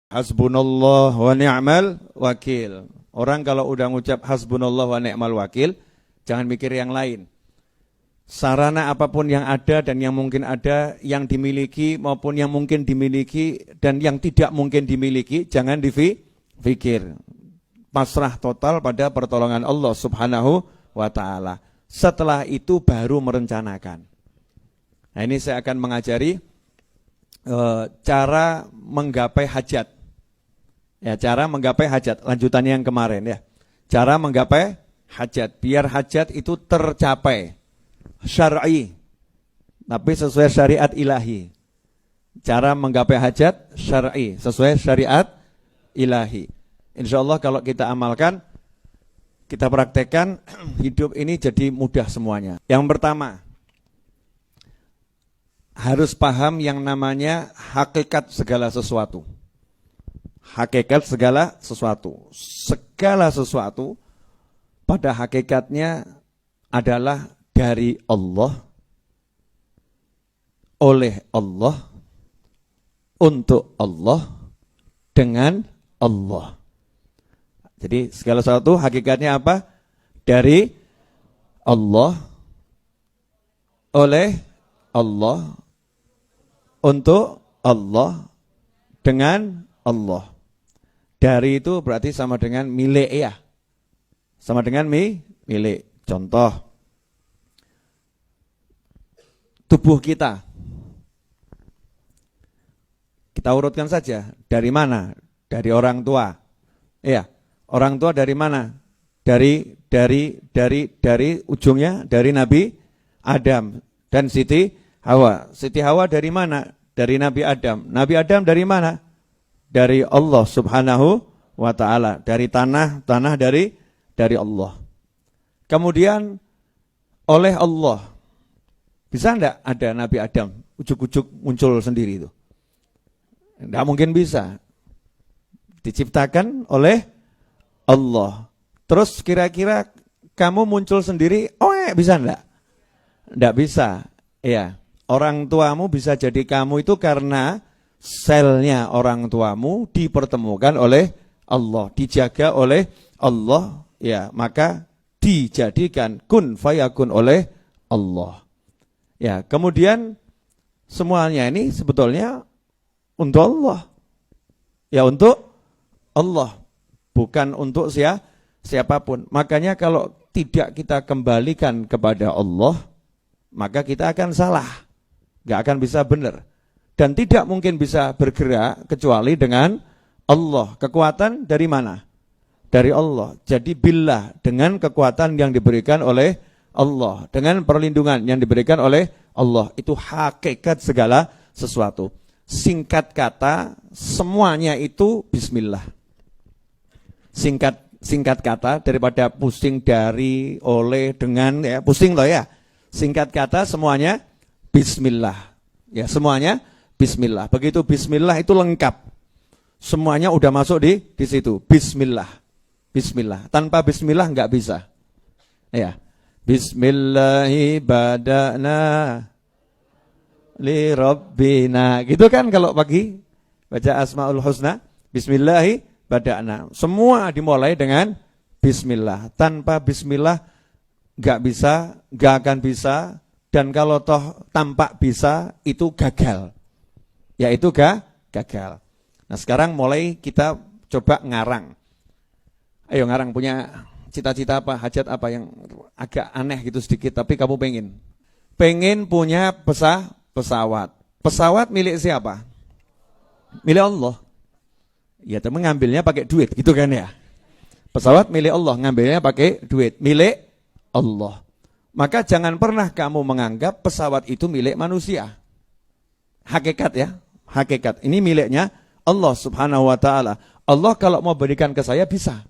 Hasbunallah wa ni'mal wakil. Orang kalau udah ngucap hasbunallah wa ni'mal wakil, jangan mikir yang lain. Sarana apapun yang ada dan yang mungkin ada, yang dimiliki maupun yang mungkin dimiliki dan yang tidak mungkin dimiliki, jangan difikir. Pasrah total pada pertolongan Allah Subhanahu wa ta'ala. Setelah itu baru merencanakan. Nah, ini saya akan mengajari cara menggapai hajat. Ya, cara menggapai hajat, lanjutannya yang kemarin ya. Cara menggapai hajat, biar hajat itu tercapai. Syar'i, tapi sesuai syariat ilahi. Cara menggapai hajat syar'i, sesuai syariat ilahi. Insyaallah kalau kita amalkan, kita praktekkan, hidup ini jadi mudah semuanya. Yang pertama, harus paham yang namanya hakikat segala sesuatu. Hakikat segala sesuatu. Segala sesuatu pada hakikatnya adalah dari Allah, oleh Allah, untuk Allah, dengan Allah. Jadi segala sesuatu hakikatnya apa? Dari Allah, oleh Allah, untuk Allah, dengan Allah. Dari itu berarti sama dengan milik ya. Sama dengan milik. Contoh, tubuh kita. Kita urutkan saja. Dari mana? Dari orang tua. Iya. Orang tua dari mana? Dari ujungnya dari Nabi Adam dan Siti Hawa. Siti Hawa dari mana? Dari Nabi Adam. Nabi Adam dari mana? Dari Allah Subhanahu wa ta'ala. Dari tanah dari Allah. Kemudian oleh Allah. Bisa enggak ada Nabi Adam ujuk-ujuk muncul sendiri itu? Enggak mungkin bisa. Diciptakan oleh Allah. Terus kira-kira kamu muncul sendiri, bisa enggak? Enggak bisa. Iya. Orang tuamu bisa jadi kamu itu karena selnya orang tuamu dipertemukan oleh Allah, dijaga oleh Allah, ya, maka dijadikan kun fayakun oleh Allah. Ya, kemudian semuanya ini sebetulnya untuk Allah. Ya, untuk Allah, bukan untuk siapapun. Makanya kalau tidak kita kembalikan kepada Allah, maka kita akan salah. Enggak akan bisa benar. Dan tidak mungkin bisa bergerak kecuali dengan Allah. Kekuatan dari mana? Dari Allah. Jadi billah, dengan kekuatan yang diberikan oleh Allah, dengan perlindungan yang diberikan oleh Allah. Itu hakikat segala sesuatu. Singkat kata, semuanya itu bismillah. Singkat kata, daripada pusing dari, oleh, dengan, ya pusing loh ya. Singkat kata semuanya bismillah. Ya, semuanya bismillah. Begitu bismillah itu lengkap. Semuanya udah masuk di situ. Bismillah. Bismillah. Tanpa bismillah enggak bisa. Ya. Bismillahi bada'na li rabbina. Gitu kan kalau pagi baca Asmaul Husna, bismillahi bada'na. Semua dimulai dengan bismillah. Tanpa bismillah enggak bisa, enggak akan bisa, dan kalau toh tampak bisa itu gagal. Yaitu gagal. Nah, sekarang mulai kita coba ngarang. Ayo ngarang, punya cita-cita apa, hajat apa yang agak aneh gitu sedikit, tapi kamu pengen punya pesawat. Pesawat milik siapa? Milik Allah. Ya, tapi ngambilnya pakai duit gitu kan ya. Pesawat milik Allah, ngambilnya pakai duit, milik Allah. Maka jangan pernah kamu menganggap pesawat itu milik manusia. Hakikat ya. Hakikat ini miliknya Allah Subhanahu wa ta'ala. Allah kalau mau berikan ke saya bisa,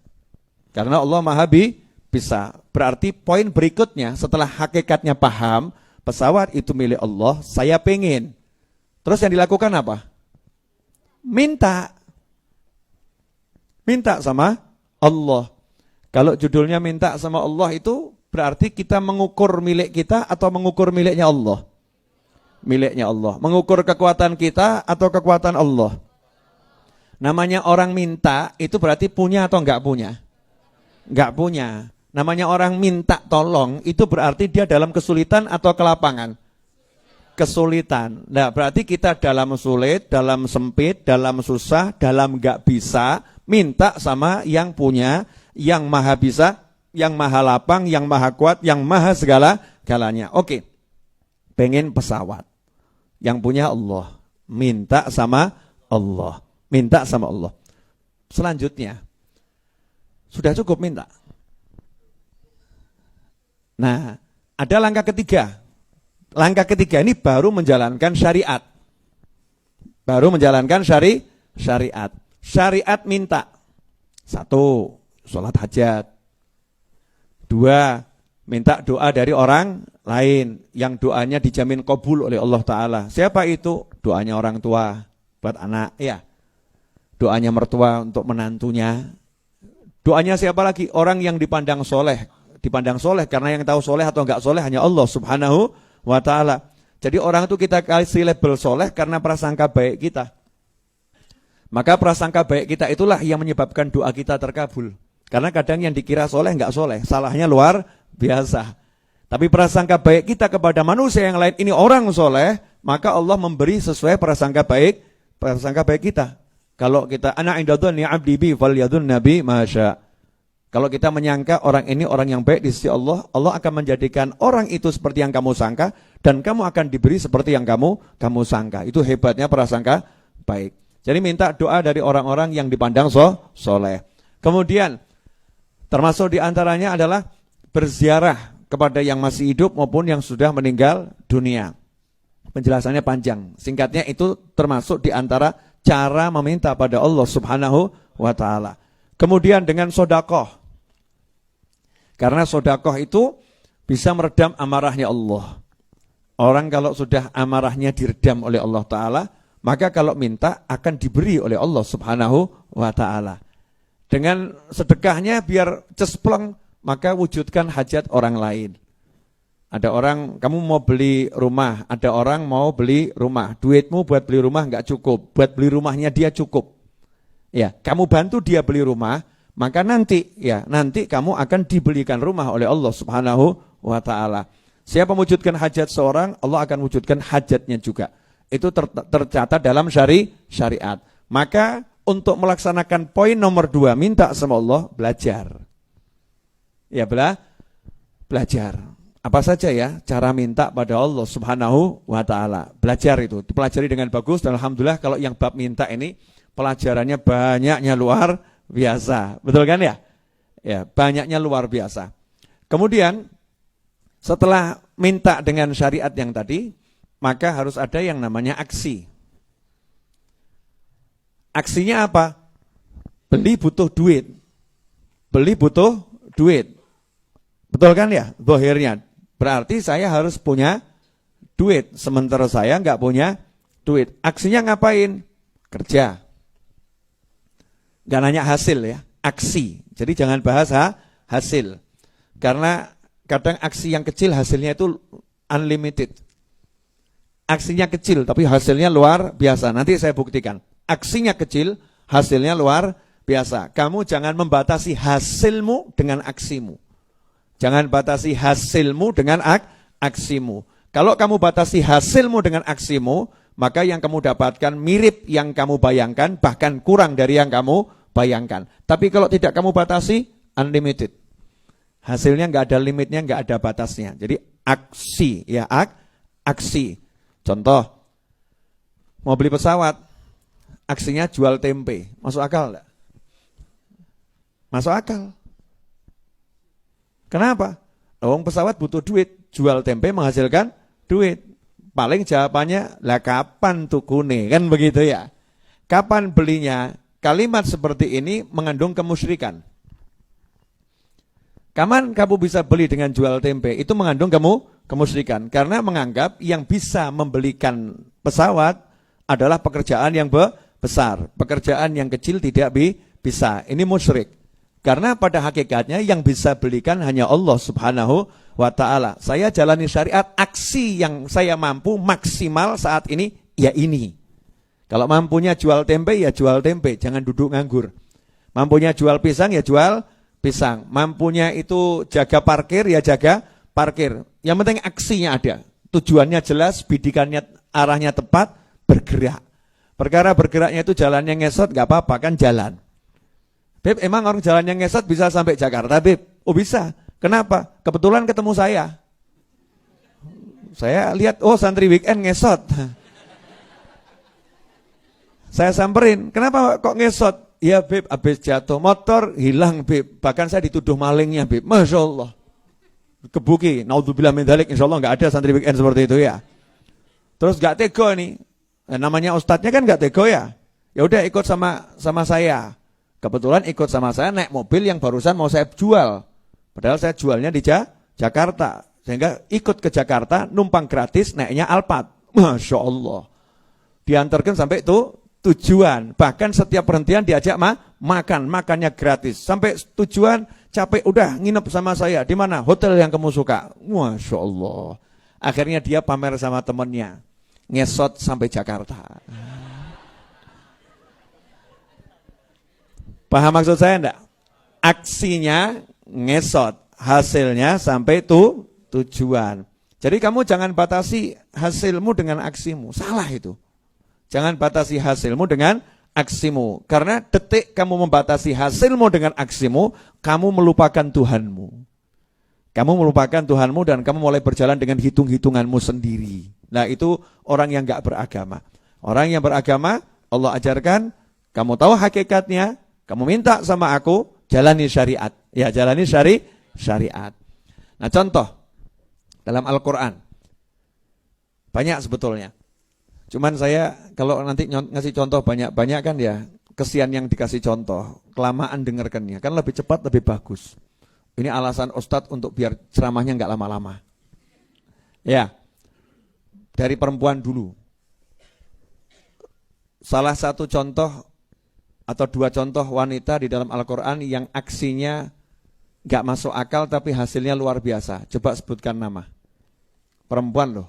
karena Allah maha bisa. Berarti poin berikutnya setelah hakikatnya paham, pesawat itu milik Allah, saya pengen. Terus yang dilakukan apa? Minta sama Allah. Kalau judulnya minta sama Allah itu berarti kita mengukur milik kita atau mengukur miliknya Allah? Miliknya Allah. Mengukur kekuatan kita atau kekuatan Allah? Namanya orang minta itu berarti punya atau enggak punya? Enggak punya. Namanya orang minta tolong itu berarti dia dalam kesulitan atau kelapangan? Kesulitan. Nah, berarti kita dalam sulit, dalam sempit, dalam susah, dalam enggak bisa, minta sama yang punya, yang maha bisa, yang maha lapang, yang maha kuat, yang maha segala-galanya. Oke. Pengen pesawat. Yang punya Allah. Minta sama Allah. Minta sama Allah. Selanjutnya, sudah cukup minta. Nah, ada langkah ketiga. Langkah ketiga ini baru menjalankan syariat. Baru menjalankan syariat. Syariat minta. 1, sholat hajat. 2, minta doa dari orang lain yang doanya dijamin kabul oleh Allah Ta'ala. Siapa itu? Doanya orang tua buat anak, ya. Doanya mertua untuk menantunya. Doanya siapa lagi? Orang yang dipandang soleh. Dipandang soleh karena yang tahu soleh atau enggak soleh hanya Allah Subhanahu wa Ta'ala. Jadi orang itu kita kasih label soleh karena prasangka baik kita. Maka prasangka baik kita itulah yang menyebabkan doa kita terkabul. Karena kadang yang dikira soleh enggak soleh, salahnya luar biasa. Tapi prasangka baik kita kepada manusia yang lain ini orang soleh, maka Allah memberi sesuai prasangka baik kita. Kalau kita ana inda dzanni 'abdi bi falyadhun nabi masya. Kalau kita menyangka orang ini orang yang baik di sisi Allah, Allah akan menjadikan orang itu seperti yang kamu sangka dan kamu akan diberi seperti yang kamu sangka. Itu hebatnya prasangka baik. Jadi minta doa dari orang-orang yang dipandang soleh. Kemudian termasuk diantaranya adalah berziarah kepada yang masih hidup maupun yang sudah meninggal dunia. Penjelasannya panjang. Singkatnya itu termasuk diantara cara meminta pada Allah Subhanahu wa Ta'ala. Kemudian dengan sodakoh. Karena sodakoh itu bisa meredam amarahnya Allah. Orang kalau sudah amarahnya diredam oleh Allah Ta'ala, maka kalau minta akan diberi oleh Allah Subhanahu wa Ta'ala. Dengan sedekahnya biar cespleng, maka wujudkan hajat orang lain. Ada orang, kamu mau beli rumah, ada orang mau beli rumah. Duitmu buat beli rumah enggak cukup, buat beli rumahnya dia cukup. Ya, kamu bantu dia beli rumah, maka nanti kamu akan dibelikan rumah oleh Allah Subhanahu wa Ta'ala. Siapa mewujudkan hajat seorang, Allah akan wujudkan hajatnya juga. Itu tercatat dalam syariat. Maka untuk melaksanakan poin nomor 2, minta sama Allah, belajar. Ya, belajar. Apa saja ya cara minta pada Allah Subhanahu wa Ta'ala. Belajar itu, dipelajari dengan bagus dan alhamdulillah kalau yang bab minta ini pelajarannya banyaknya luar biasa. Betul kan ya? Ya, banyaknya luar biasa. Kemudian setelah minta dengan syariat yang tadi, maka harus ada yang namanya aksi. Aksinya apa? Beli butuh duit. Beli butuh duit. Betul kan ya? Zahirnya. Berarti saya harus punya duit. Sementara saya enggak punya duit. Aksinya ngapain? Kerja. Enggak nanya hasil ya. Aksi. Jadi jangan bahas hasil. Karena kadang aksi yang kecil hasilnya itu unlimited. Aksinya kecil tapi hasilnya luar biasa. Nanti saya buktikan. Aksinya kecil, hasilnya luar biasa. Kamu jangan membatasi hasilmu dengan aksimu. Jangan batasi hasilmu dengan aksimu. Kalau kamu batasi hasilmu dengan aksimu, maka yang kamu dapatkan mirip yang kamu bayangkan, bahkan kurang dari yang kamu bayangkan. Tapi kalau tidak kamu batasi, unlimited. Hasilnya nggak ada limitnya, nggak ada batasnya. Jadi aksi, ya aksi. Contoh, mau beli pesawat, aksinya jual tempe. Masuk akal enggak? Masuk akal. Kenapa? Wong pesawat butuh duit, jual tempe menghasilkan duit. Paling jawabannya, lah kapan tukune? Kan begitu ya. Kapan belinya? Kalimat seperti ini mengandung kemusyrikan. Kapan kamu bisa beli dengan jual tempe? Itu mengandung kemusyrikan. Karena menganggap yang bisa membelikan pesawat adalah pekerjaan yang besar. Pekerjaan yang kecil tidak bisa. Ini musyrik. Karena pada hakikatnya yang bisa belikan hanya Allah Subhanahu wa Ta'ala. Saya jalani syariat, aksi yang saya mampu maksimal saat ini, ya ini. Kalau mampunya jual tempe, ya jual tempe, jangan duduk nganggur. Mampunya jual pisang, ya jual pisang. Mampunya itu jaga parkir, ya jaga parkir. Yang penting aksinya ada. Tujuannya jelas, bidikannya arahnya tepat, bergerak. Perkara bergeraknya itu jalannya ngesot, gak apa-apa, kan jalan. Beb, emang orang jalannya ngesot bisa sampai Jakarta, Beb? Oh bisa. Kenapa? Kebetulan ketemu saya. Saya lihat, oh santri weekend ngesot. Saya samperin, kenapa kok ngesot? Ya Beb, habis jatuh motor, hilang Beb. Bahkan saya dituduh malingnya Beb. Masya Allah. Kebuki, naudzubillah min dzalik, insyaallah enggak ada santri weekend seperti itu ya. Terus enggak tego nih. Namanya ustadznya kan enggak tego ya. Ya udah ikut sama saya. Kebetulan ikut sama saya naik mobil yang barusan mau saya jual. Padahal saya jualnya di Jakarta. Sehingga ikut ke Jakarta, numpang gratis, naiknya Alphard. Masya Allah. Diantarkan sampai itu tujuan. Bahkan setiap perhentian diajak makannya gratis. Sampai tujuan capek, udah nginep sama saya. Di mana? Hotel yang kamu suka. Masya Allah. Akhirnya dia pamer sama temennya. Ngesot sampai Jakarta. Paham maksud saya enggak? Aksinya ngesot, hasilnya sampai tujuan. Jadi kamu jangan batasi hasilmu dengan aksimu. Salah itu. Jangan batasi hasilmu dengan aksimu. Karena detik kamu membatasi hasilmu dengan aksimu, kamu melupakan Tuhanmu. Kamu melupakan Tuhanmu dan kamu mulai berjalan dengan hitung-hitunganmu sendiri. Nah itu orang yang gak beragama. Orang yang beragama, Allah ajarkan, kamu tahu hakikatnya, kamu minta sama aku, jalani syariat. Ya jalani syariat. Nah contoh, dalam Al-Quran, banyak sebetulnya. Cuman saya kalau nanti ngasih contoh banyak-banyak kan ya, kesian yang dikasih contoh, kelamaan dengarkannya, kan lebih cepat lebih bagus. Ini alasan Ustadz untuk biar ceramahnya enggak lama-lama. Ya, dari perempuan dulu. Salah satu contoh atau dua contoh wanita di dalam Al-Quran yang aksinya enggak masuk akal tapi hasilnya luar biasa. Coba sebutkan nama. Perempuan loh.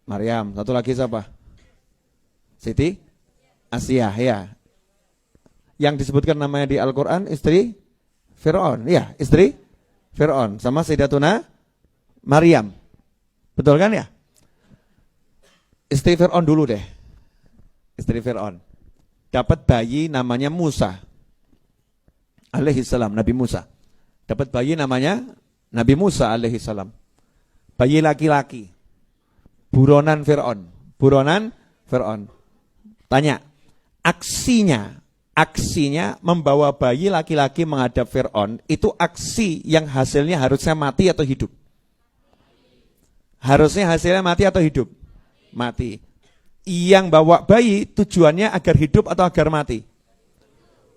Maryam, satu lagi siapa? Siti Asia, ya. Yang disebutkan namanya di Al-Quran istri Fir'aun, ya, istri Fir'aun sama Sayyidatuna Maryam. Betul kan ya? Istri Fir'aun dulu deh. Istri Fir'aun dapat bayi namanya Musa alaihi salam, Nabi Musa. Dapat bayi namanya Nabi Musa alaihi salam. Bayi laki-laki. Buronan Fir'aun. Tanya, aksinya membawa bayi laki-laki menghadap Fir'aun, itu aksi yang hasilnya harusnya mati atau hidup? Harusnya hasilnya mati atau hidup? Mati. Yang bawa bayi tujuannya agar hidup atau agar mati?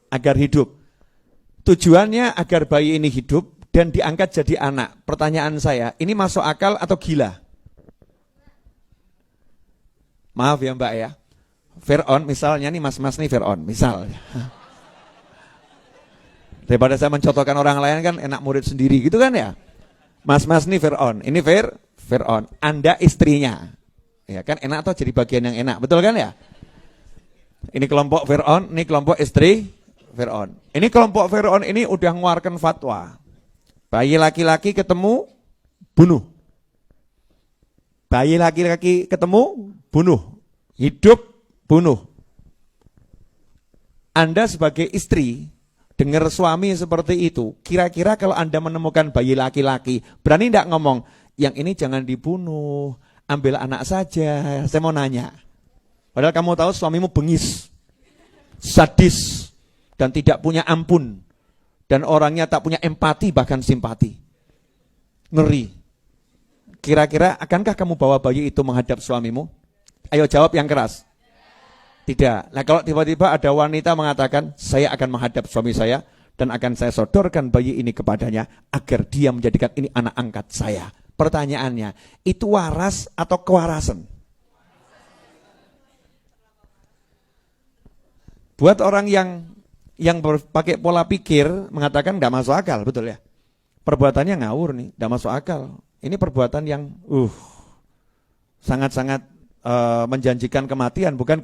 Agar hidup. Tujuannya agar bayi ini hidup dan diangkat jadi anak. Pertanyaan saya, ini masuk akal atau gila? Maaf ya Mbak ya. Fir'aun misalnya nih mas-mas nih Fir'aun misalnya. Daripada saya mencontohkan orang lain kan enak murid sendiri gitu kan ya. Mas-mas nih Fir'aun, ini Fir'aun, Anda istrinya. Ya kan enak atau jadi bagian yang enak, betul kan ya? Ini kelompok Fir'aun, ini kelompok istri Fir'aun. Ini kelompok Fir'aun ini udah ngeluarkan fatwa. Bayi laki-laki ketemu, bunuh. Bayi laki-laki ketemu, bunuh. Hidup, bunuh. Anda sebagai istri, dengar suami seperti itu, kira-kira kalau Anda menemukan bayi laki-laki, berani tidak ngomong, yang ini jangan dibunuh, ambil anak saja. Saya mau nanya. Padahal kamu tahu suamimu bengis, sadis, dan tidak punya ampun. Dan orangnya tak punya empati, bahkan simpati. Ngeri. Kira-kira akankah kamu bawa bayi itu menghadap suamimu? Ayo jawab yang keras. Tidak. Nah kalau tiba-tiba ada wanita mengatakan, saya akan menghadap suami saya dan akan saya sodorkan bayi ini kepadanya agar dia menjadikan ini anak angkat saya. Pertanyaannya, itu waras atau kewarasan? Buat orang yang pakai pola pikir mengatakan tidak masuk akal, betul ya? Perbuatannya ngawur nih, tidak masuk akal. Ini perbuatan yang sangat-sangat menjanjikan kematian, bukan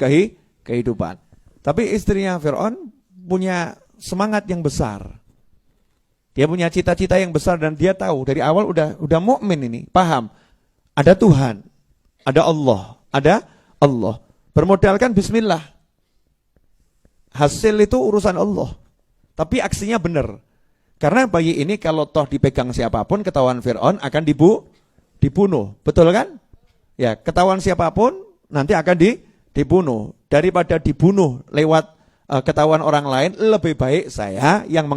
kehidupan. Tapi istrinya Fir'aun punya semangat yang besar. Dia punya cita-cita yang besar dan dia tahu dari awal udah mukmin ini, paham. Ada Tuhan, ada Allah. Bermodalkan bismillah. Hasil itu urusan Allah. Tapi aksinya benar. Karena bayi ini kalau toh dipegang siapapun, ketahuan Fir'aun akan dibunuh. Betul kan? Ya, ketahuan siapapun nanti akan dibunuh. Daripada dibunuh lewat ketahuan orang lain, lebih baik saya yang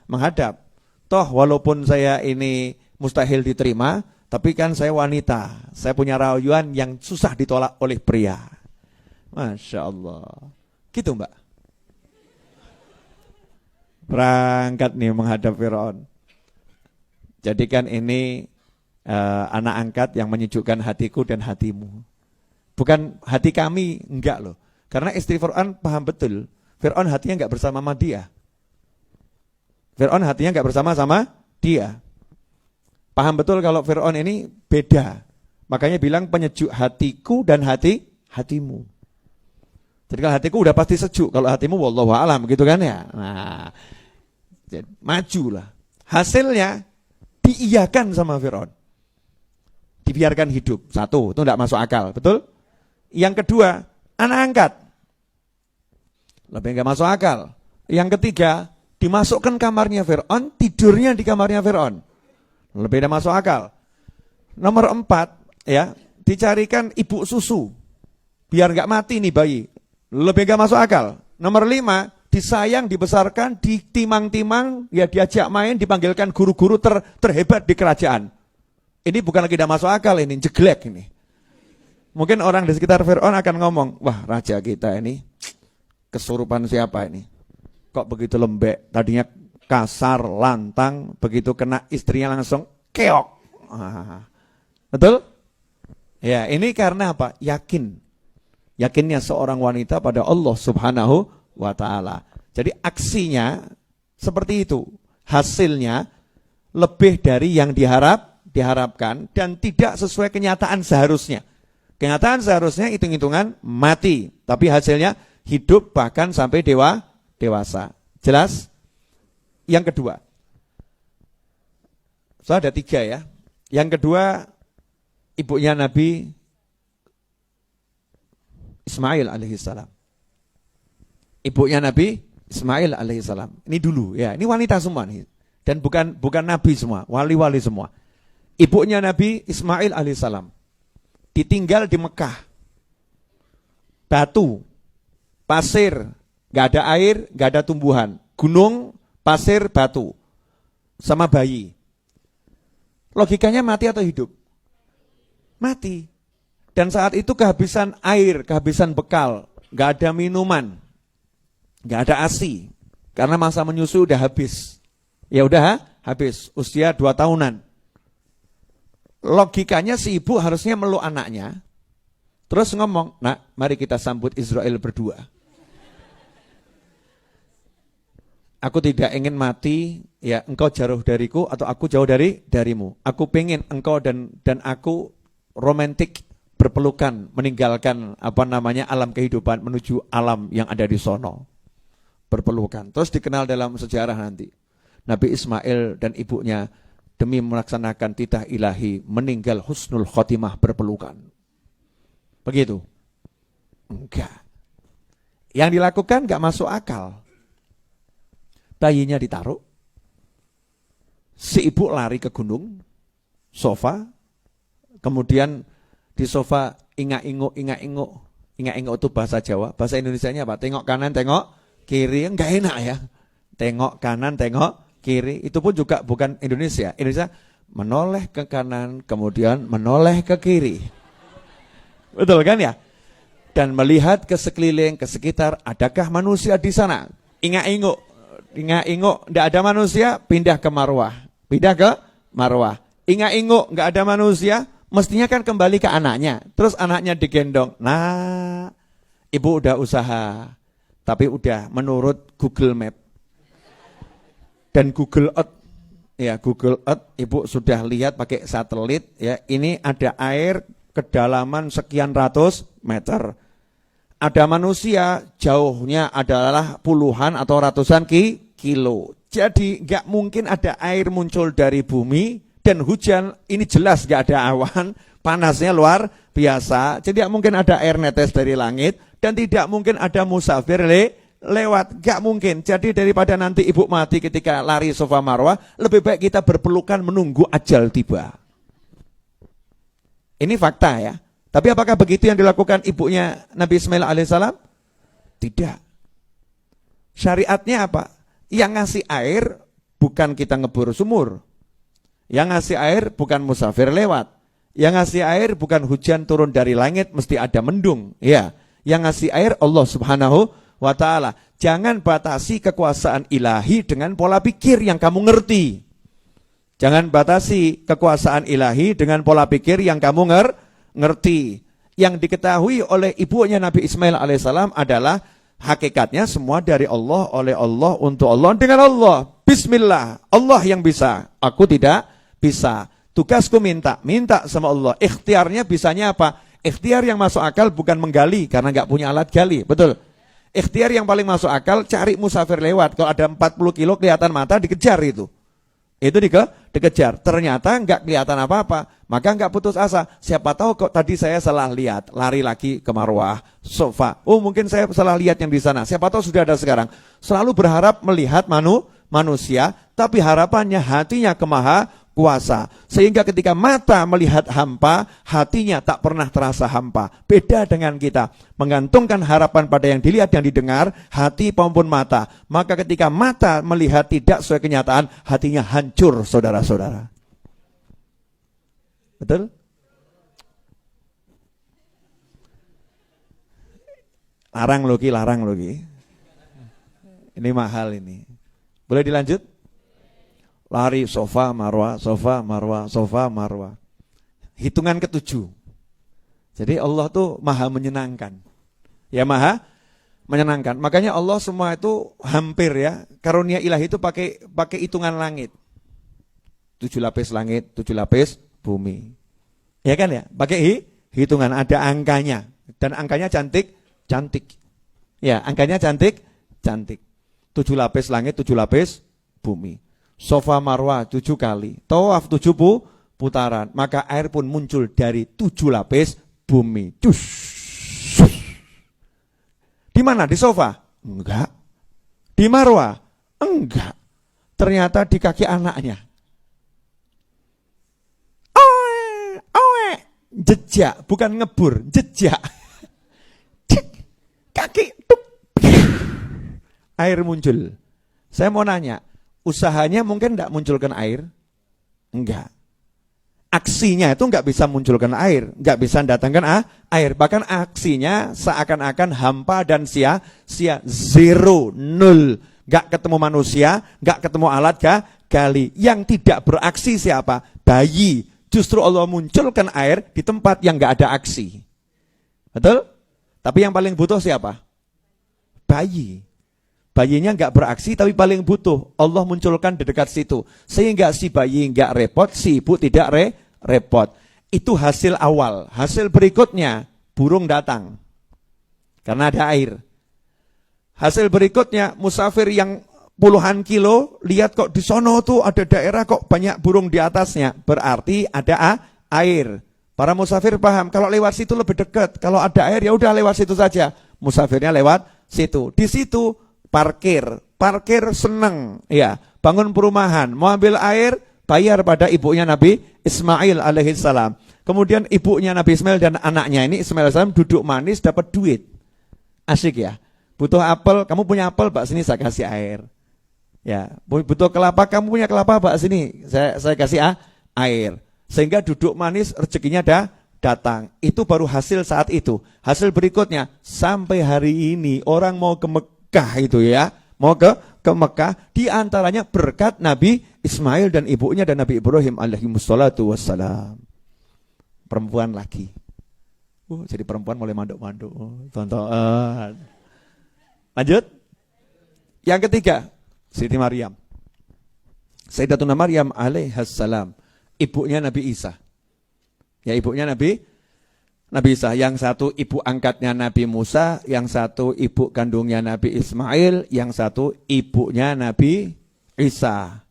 menghadap. Toh walaupun saya ini mustahil diterima, tapi kan saya wanita. Saya punya rayuan yang susah ditolak oleh pria. Masya Allah. Gitu Mbak. Berangkat nih menghadap Fir'aun. Jadikan ini anak angkat yang menyejukkan hatiku dan hatimu. Bukan hati kami, enggak loh. Karena istri Fir'aun paham betul. Fir'aun hatinya enggak bersama dia. Fir'aun hatinya enggak bersama dia. Paham betul kalau Fir'aun ini beda. Makanya bilang penyejuk hatiku dan hatimu. Jadi kalau hatiku udah pasti sejuk, kalau hatimu wallahu a'lam gitu kan ya. Nah, majulah. Hasilnya diiyakan sama Fir'aun. Dibiarkan hidup. Satu, itu enggak masuk akal, betul? Yang kedua, anak angkat. Lebih enggak masuk akal. Yang ketiga, dimasukkan kamarnya Fir'aun, tidurnya di kamarnya Fir'aun. Lebih enggak masuk akal. Nomor 4, ya, dicarikan ibu susu. Biar enggak mati nih bayi. Lebih enggak masuk akal. Nomor 5, disayang, dibesarkan, ditimang-timang, ya diajak main, dipanggilkan guru-guru terhebat di kerajaan. Ini bukan lagi tidak masuk akal, ini jeglek ini. Mungkin orang di sekitar Fir'aun akan ngomong, wah raja kita ini kesurupan siapa ini? Kok begitu lembek? Tadinya kasar, lantang, begitu kena istrinya langsung keok. Betul? Ya, ini karena apa? Yakinnya seorang wanita pada Allah Subhanahu wa ta'ala. Jadi aksinya seperti itu. Hasilnya lebih dari yang diharapkan dan tidak sesuai kenyataan seharusnya. Kenyataan seharusnya hitung-hitungan mati, tapi hasilnya hidup bahkan sampai dewasa. Jelas? Yang kedua. So ada 3 ya. Yang kedua, ibunya Nabi Ismail alaihissalam. Ibunya Nabi Ismail alaihissalam. Ini dulu ya, ini wanita semua nih. Dan bukan nabi semua, wali-wali semua. Ibunya Nabi Ismail alaihissalam ditinggal di Mekah. Batu, pasir, gak ada air, gak ada tumbuhan. Gunung, pasir, batu. Sama bayi. Logikanya mati atau hidup? Mati. Dan saat itu kehabisan air, kehabisan bekal, gak ada minuman, gak ada ASI, karena masa menyusu udah habis. Ya udah habis, usia 2 tahunan. Logikanya si ibu harusnya meluk anaknya, terus ngomong, nak mari kita sambut Israel berdua. Aku tidak ingin mati, ya engkau jauh dariku atau aku jauh darimu. Aku pengen engkau dan aku romantik, berpelukan, meninggalkan alam kehidupan menuju alam yang ada di sono. Berpelukan. Terus dikenal dalam sejarah nanti. Nabi Ismail dan ibunya demi melaksanakan titah ilahi meninggal husnul khotimah berpelukan. Begitu? Enggak. Yang dilakukan enggak masuk akal. Bayinya ditaruh. Si ibu lari ke gunung, sofa, kemudian di sofa ingak-inguk. Ingak-inguk itu bahasa Jawa. Bahasa Indonesianya apa? Tengok kanan, tengok kiri. Enggak enak ya. Tengok kanan, tengok kiri. Itu pun juga bukan Indonesia. Indonesia menoleh ke kanan, kemudian menoleh ke kiri. Betul kan ya? Dan melihat ke sekeliling, ke sekitar, adakah manusia di sana? Ingak-inguk. Enggak ada manusia, pindah ke Marwah. Pindah ke Marwah. Ingak-inguk, enggak ada manusia, mestinya kan kembali ke anaknya. Terus anaknya digendong. Nah, ibu udah usaha, tapi udah menurut Google Map. Dan Google Earth, ibu sudah lihat pakai satelit, ya ini ada air kedalaman sekian ratus meter. Ada manusia jauhnya adalah puluhan atau ratusan kilo. Jadi nggak mungkin ada air muncul dari bumi dan hujan, ini jelas nggak ada awan, panasnya luar biasa. Jadi nggak mungkin ada air netes dari langit dan tidak mungkin ada musafir lewat, nggak mungkin. Jadi daripada nanti ibu mati ketika lari Safa Marwah, lebih baik kita berpelukan menunggu ajal tiba. Ini fakta ya. Tapi apakah begitu yang dilakukan ibunya Nabi Ismail alaihissalam? Tidak. Syariatnya apa? Yang ngasih air bukan kita ngebor sumur. Yang ngasih air bukan musafir lewat. Yang ngasih air bukan hujan turun dari langit mesti ada mendung. Ya. Yang ngasih air Allah Subhanahu wa ta'ala. Jangan batasi kekuasaan ilahi dengan pola pikir yang kamu ngerti. Jangan batasi kekuasaan ilahi dengan pola pikir yang kamu ngerti. Yang diketahui oleh ibunya Nabi Ismail alaihissalam adalah hakikatnya semua dari Allah, oleh Allah, untuk Allah, dengan Allah. Bismillah, Allah yang bisa, aku tidak bisa. Tugasku minta sama Allah. Ikhtiarnya bisanya apa? Ikhtiar yang masuk akal bukan menggali karena nggak punya alat gali, betul. Ikhtiar yang paling masuk akal cari musafir lewat. Kalau ada 40 kilo kelihatan mata dikejar itu. Itu dikejar. Ternyata nggak kelihatan apa-apa. Maka nggak putus asa. Siapa tahu kok tadi saya salah lihat. Lari lagi ke Marwah, Safa. Oh mungkin saya salah lihat yang di sana. Siapa tahu sudah ada sekarang. Selalu berharap melihat manusia. Tapi harapannya hatinya ke Maha Kuasa. Sehingga ketika mata melihat hampa, hatinya tak pernah terasa hampa. Beda dengan kita. Menggantungkan harapan pada yang dilihat, yang didengar, hati maupun mata. Maka ketika mata melihat tidak sesuai kenyataan, hatinya hancur, saudara-saudara. Betul? Larang logi. Ini mahal ini. Boleh dilanjut? Lari Safa Marwah, Safa Marwah, Safa Marwah. Hitungan ke-7. Jadi Allah tuh maha menyenangkan. Ya maha menyenangkan. Makanya Allah semua itu hampir ya, karunia ilahi itu pakai hitungan langit. 7 lapis langit, 7 lapis bumi. Ya kan ya? Pakai hitungan, ada angkanya. Dan angkanya cantik. Ya, angkanya cantik. 7 lapis langit, 7 lapis bumi. Safa Marwah 7 kali, tawaf 7 putaran, maka air pun muncul dari 7 lapis bumi. Cus. Di mana? Di Safa? Enggak. Di Marwah? Enggak. Ternyata di kaki anaknya. Jejak, bukan ngebur, jejak. Kaki, tup. Air muncul. Saya mau nanya, usahanya mungkin enggak munculkan air? Enggak. Aksinya itu enggak bisa munculkan air, enggak bisa datangkan air. Bahkan aksinya seakan-akan hampa dan sia-sia, zero, nol. Enggak ketemu manusia, enggak ketemu alat gali. Yang tidak beraksi siapa? Bayi. Justru Allah munculkan air di tempat yang enggak ada aksi. Betul? Tapi yang paling butuh siapa? Bayi. Bayinya enggak beraksi tapi paling butuh. Allah munculkan di dekat situ. Sehingga si bayi enggak repot, si ibu tidak repot. Itu hasil awal. Hasil berikutnya, burung datang. Karena ada air. Hasil berikutnya, musafir yang puluhan kilo, lihat kok di sono tuh ada daerah kok banyak burung di atasnya. Berarti ada air. Para musafir paham, kalau lewat situ lebih dekat. Kalau ada air ya udah lewat situ saja. Musafirnya lewat situ. Di situ parkir seneng, ya, bangun perumahan, mau ambil air, bayar pada ibunya Nabi Ismail alaihissalam. Kemudian ibunya Nabi Ismail dan anaknya ini Ismail alaihissalam duduk manis dapat duit. Asik ya. Butuh apel, kamu punya apel, Pak, sini saya kasih air. Ya, butuh kelapa, kamu punya kelapa, Pak, sini saya kasih air. Sehingga duduk manis, rezekinya datang. Itu baru hasil saat itu. Hasil berikutnya, sampai hari ini orang mau ke Mekah itu ya, mau ke Mekah, di antaranya berkat Nabi Ismail dan ibunya dan Nabi Ibrahim alaihimussalatu wassalam. Perempuan lagi. Jadi perempuan mulai manduk-manduk. Tonton. Lanjut. Yang ketiga, Siti Maryam. Sayyidatuna Maryam alaihassalam, ibunya Nabi Isa. Ya, ibunya Nabi Nabi Isa, yang satu ibu angkatnya Nabi Musa, yang satu ibu kandungnya Nabi Ismail, yang satu ibunya Nabi Isa.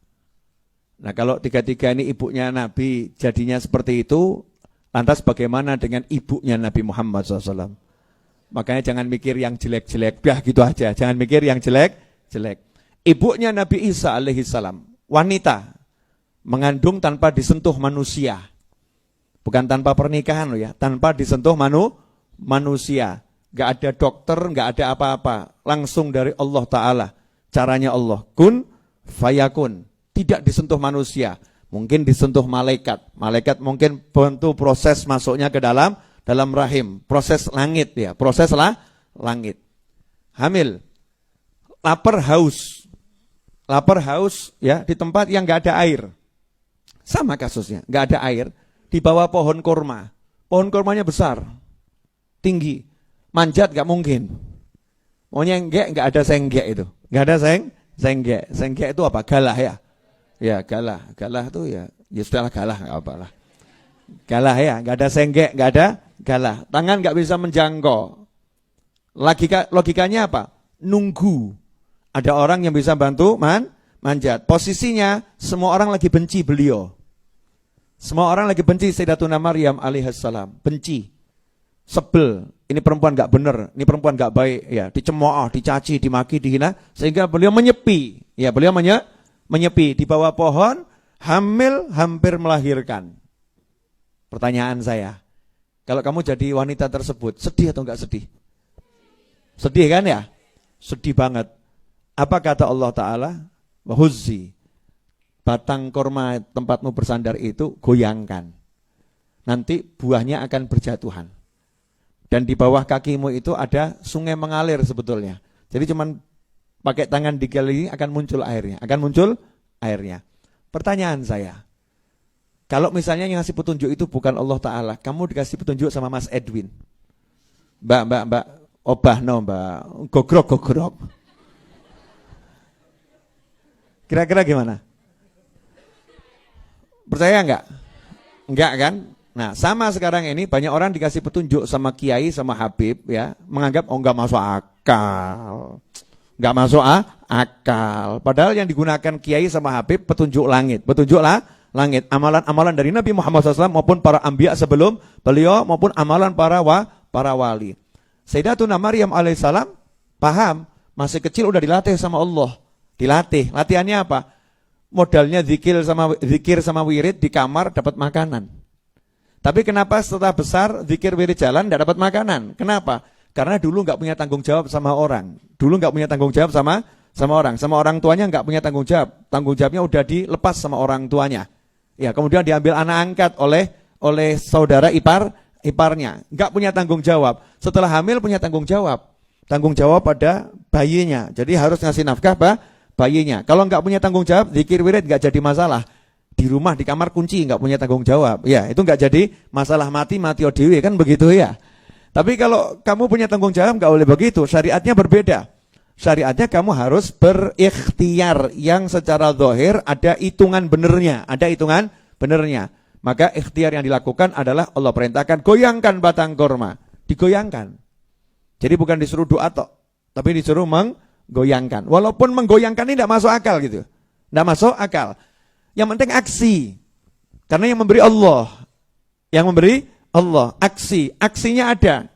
Nah kalau tiga-tiga ini ibunya Nabi jadinya seperti itu, lantas bagaimana dengan ibunya Nabi Muhammad SAW? Makanya jangan mikir yang jelek-jelek, ya gitu aja, jangan mikir yang jelek-jelek. Ibunya Nabi Isa alaihissalam, wanita, mengandung tanpa disentuh manusia. Bukan tanpa pernikahan loh ya, tanpa disentuh manusia. Gak ada dokter, gak ada apa-apa. Langsung dari Allah Ta'ala. Caranya Allah, kun fayakun. Tidak disentuh manusia. Mungkin disentuh malaikat. Malaikat mungkin bantu proses masuknya ke dalam rahim. Proses langit ya, proses langit. Hamil. Lapar haus ya di tempat yang gak ada air. Sama kasusnya, gak ada air. Di bawah pohon kurma. Pohon kurmanya besar, tinggi, manjat gak mungkin. Maunya enggak ada senggek itu. Gak ada senggek. Senggek itu apa? Galah ya. Ya galah itu ya sudahlah galah gak apalah. Galah ya, gak ada senggek, gak ada galah. Tangan gak bisa menjangkau. Logikanya apa? Nunggu. Ada orang yang bisa bantu manjat. Posisinya semua orang lagi benci beliau. Semua orang lagi benci Sayyidatuna Maryam alaihissalam, benci, sebel. Ini perempuan gak bener, ini perempuan gak baik, ya dicemooh, dicaci, dimaki, dihina, sehingga beliau menyepi. Ya beliau menyepi di bawah pohon, hamil, hampir melahirkan. Pertanyaan saya, kalau kamu jadi wanita tersebut, sedih atau gak sedih? Sedih kan ya? Sedih banget. Apa kata Allah Ta'ala? Wahuzzi. Batang korma tempatmu bersandar itu goyangkan. Nanti buahnya akan berjatuhan. Dan di bawah kakimu itu ada sungai mengalir sebetulnya. Jadi cuman pakai tangan digali akan muncul airnya. Pertanyaan saya, kalau misalnya yang ngasih petunjuk itu bukan Allah Ta'ala, kamu dikasih petunjuk sama Mas Edwin. Mbak, obahno mbak, gogrok. Kira-kira gimana? Percaya enggak? Enggak kan? Nah, sama sekarang ini banyak orang dikasih petunjuk sama kiai, sama habib ya, menganggap enggak masuk akal. Enggak masuk akal. Padahal yang digunakan kiai sama habib petunjuk langit. Langit. Amalan-amalan dari Nabi Muhammad SAW maupun para anbiya sebelum beliau maupun amalan para wali. Sayyidatuna Maryam alaihissalam paham, masih kecil udah dilatih sama Allah. Dilatih. Latihannya apa? Modalnya zikir sama wirid di kamar dapat makanan. Tapi kenapa setelah besar zikir wirid jalan tidak dapat makanan? Kenapa? Karena dulu nggak punya tanggung jawab sama orang. Dulu nggak punya tanggung jawab sama orang. Sama orang tuanya nggak punya tanggung jawab. Tanggung jawabnya udah dilepas sama orang tuanya. Ya, kemudian diambil anak angkat oleh saudara iparnya. Nggak punya tanggung jawab. Setelah hamil punya tanggung jawab. Tanggung jawab pada bayinya. Jadi harus ngasih nafkah bayinya. Kalau nggak punya tanggung jawab, zikir wirid nggak jadi masalah. Di rumah, di kamar kunci, nggak punya tanggung jawab. Ya, itu nggak jadi masalah mati odewe, kan begitu ya. Tapi kalau kamu punya tanggung jawab, nggak boleh begitu. Syariatnya berbeda. Syariatnya kamu harus berikhtiar yang secara zahir ada hitungan benernya. Maka ikhtiar yang dilakukan adalah Allah perintahkan, goyangkan batang korma. Digoyangkan. Jadi bukan disuruh doa tok, tapi disuruh goyangkan. Walaupun menggoyangkan ini tidak masuk akal gitu. Tidak masuk akal. Yang penting aksi. Karena yang memberi Allah. Aksinya ada.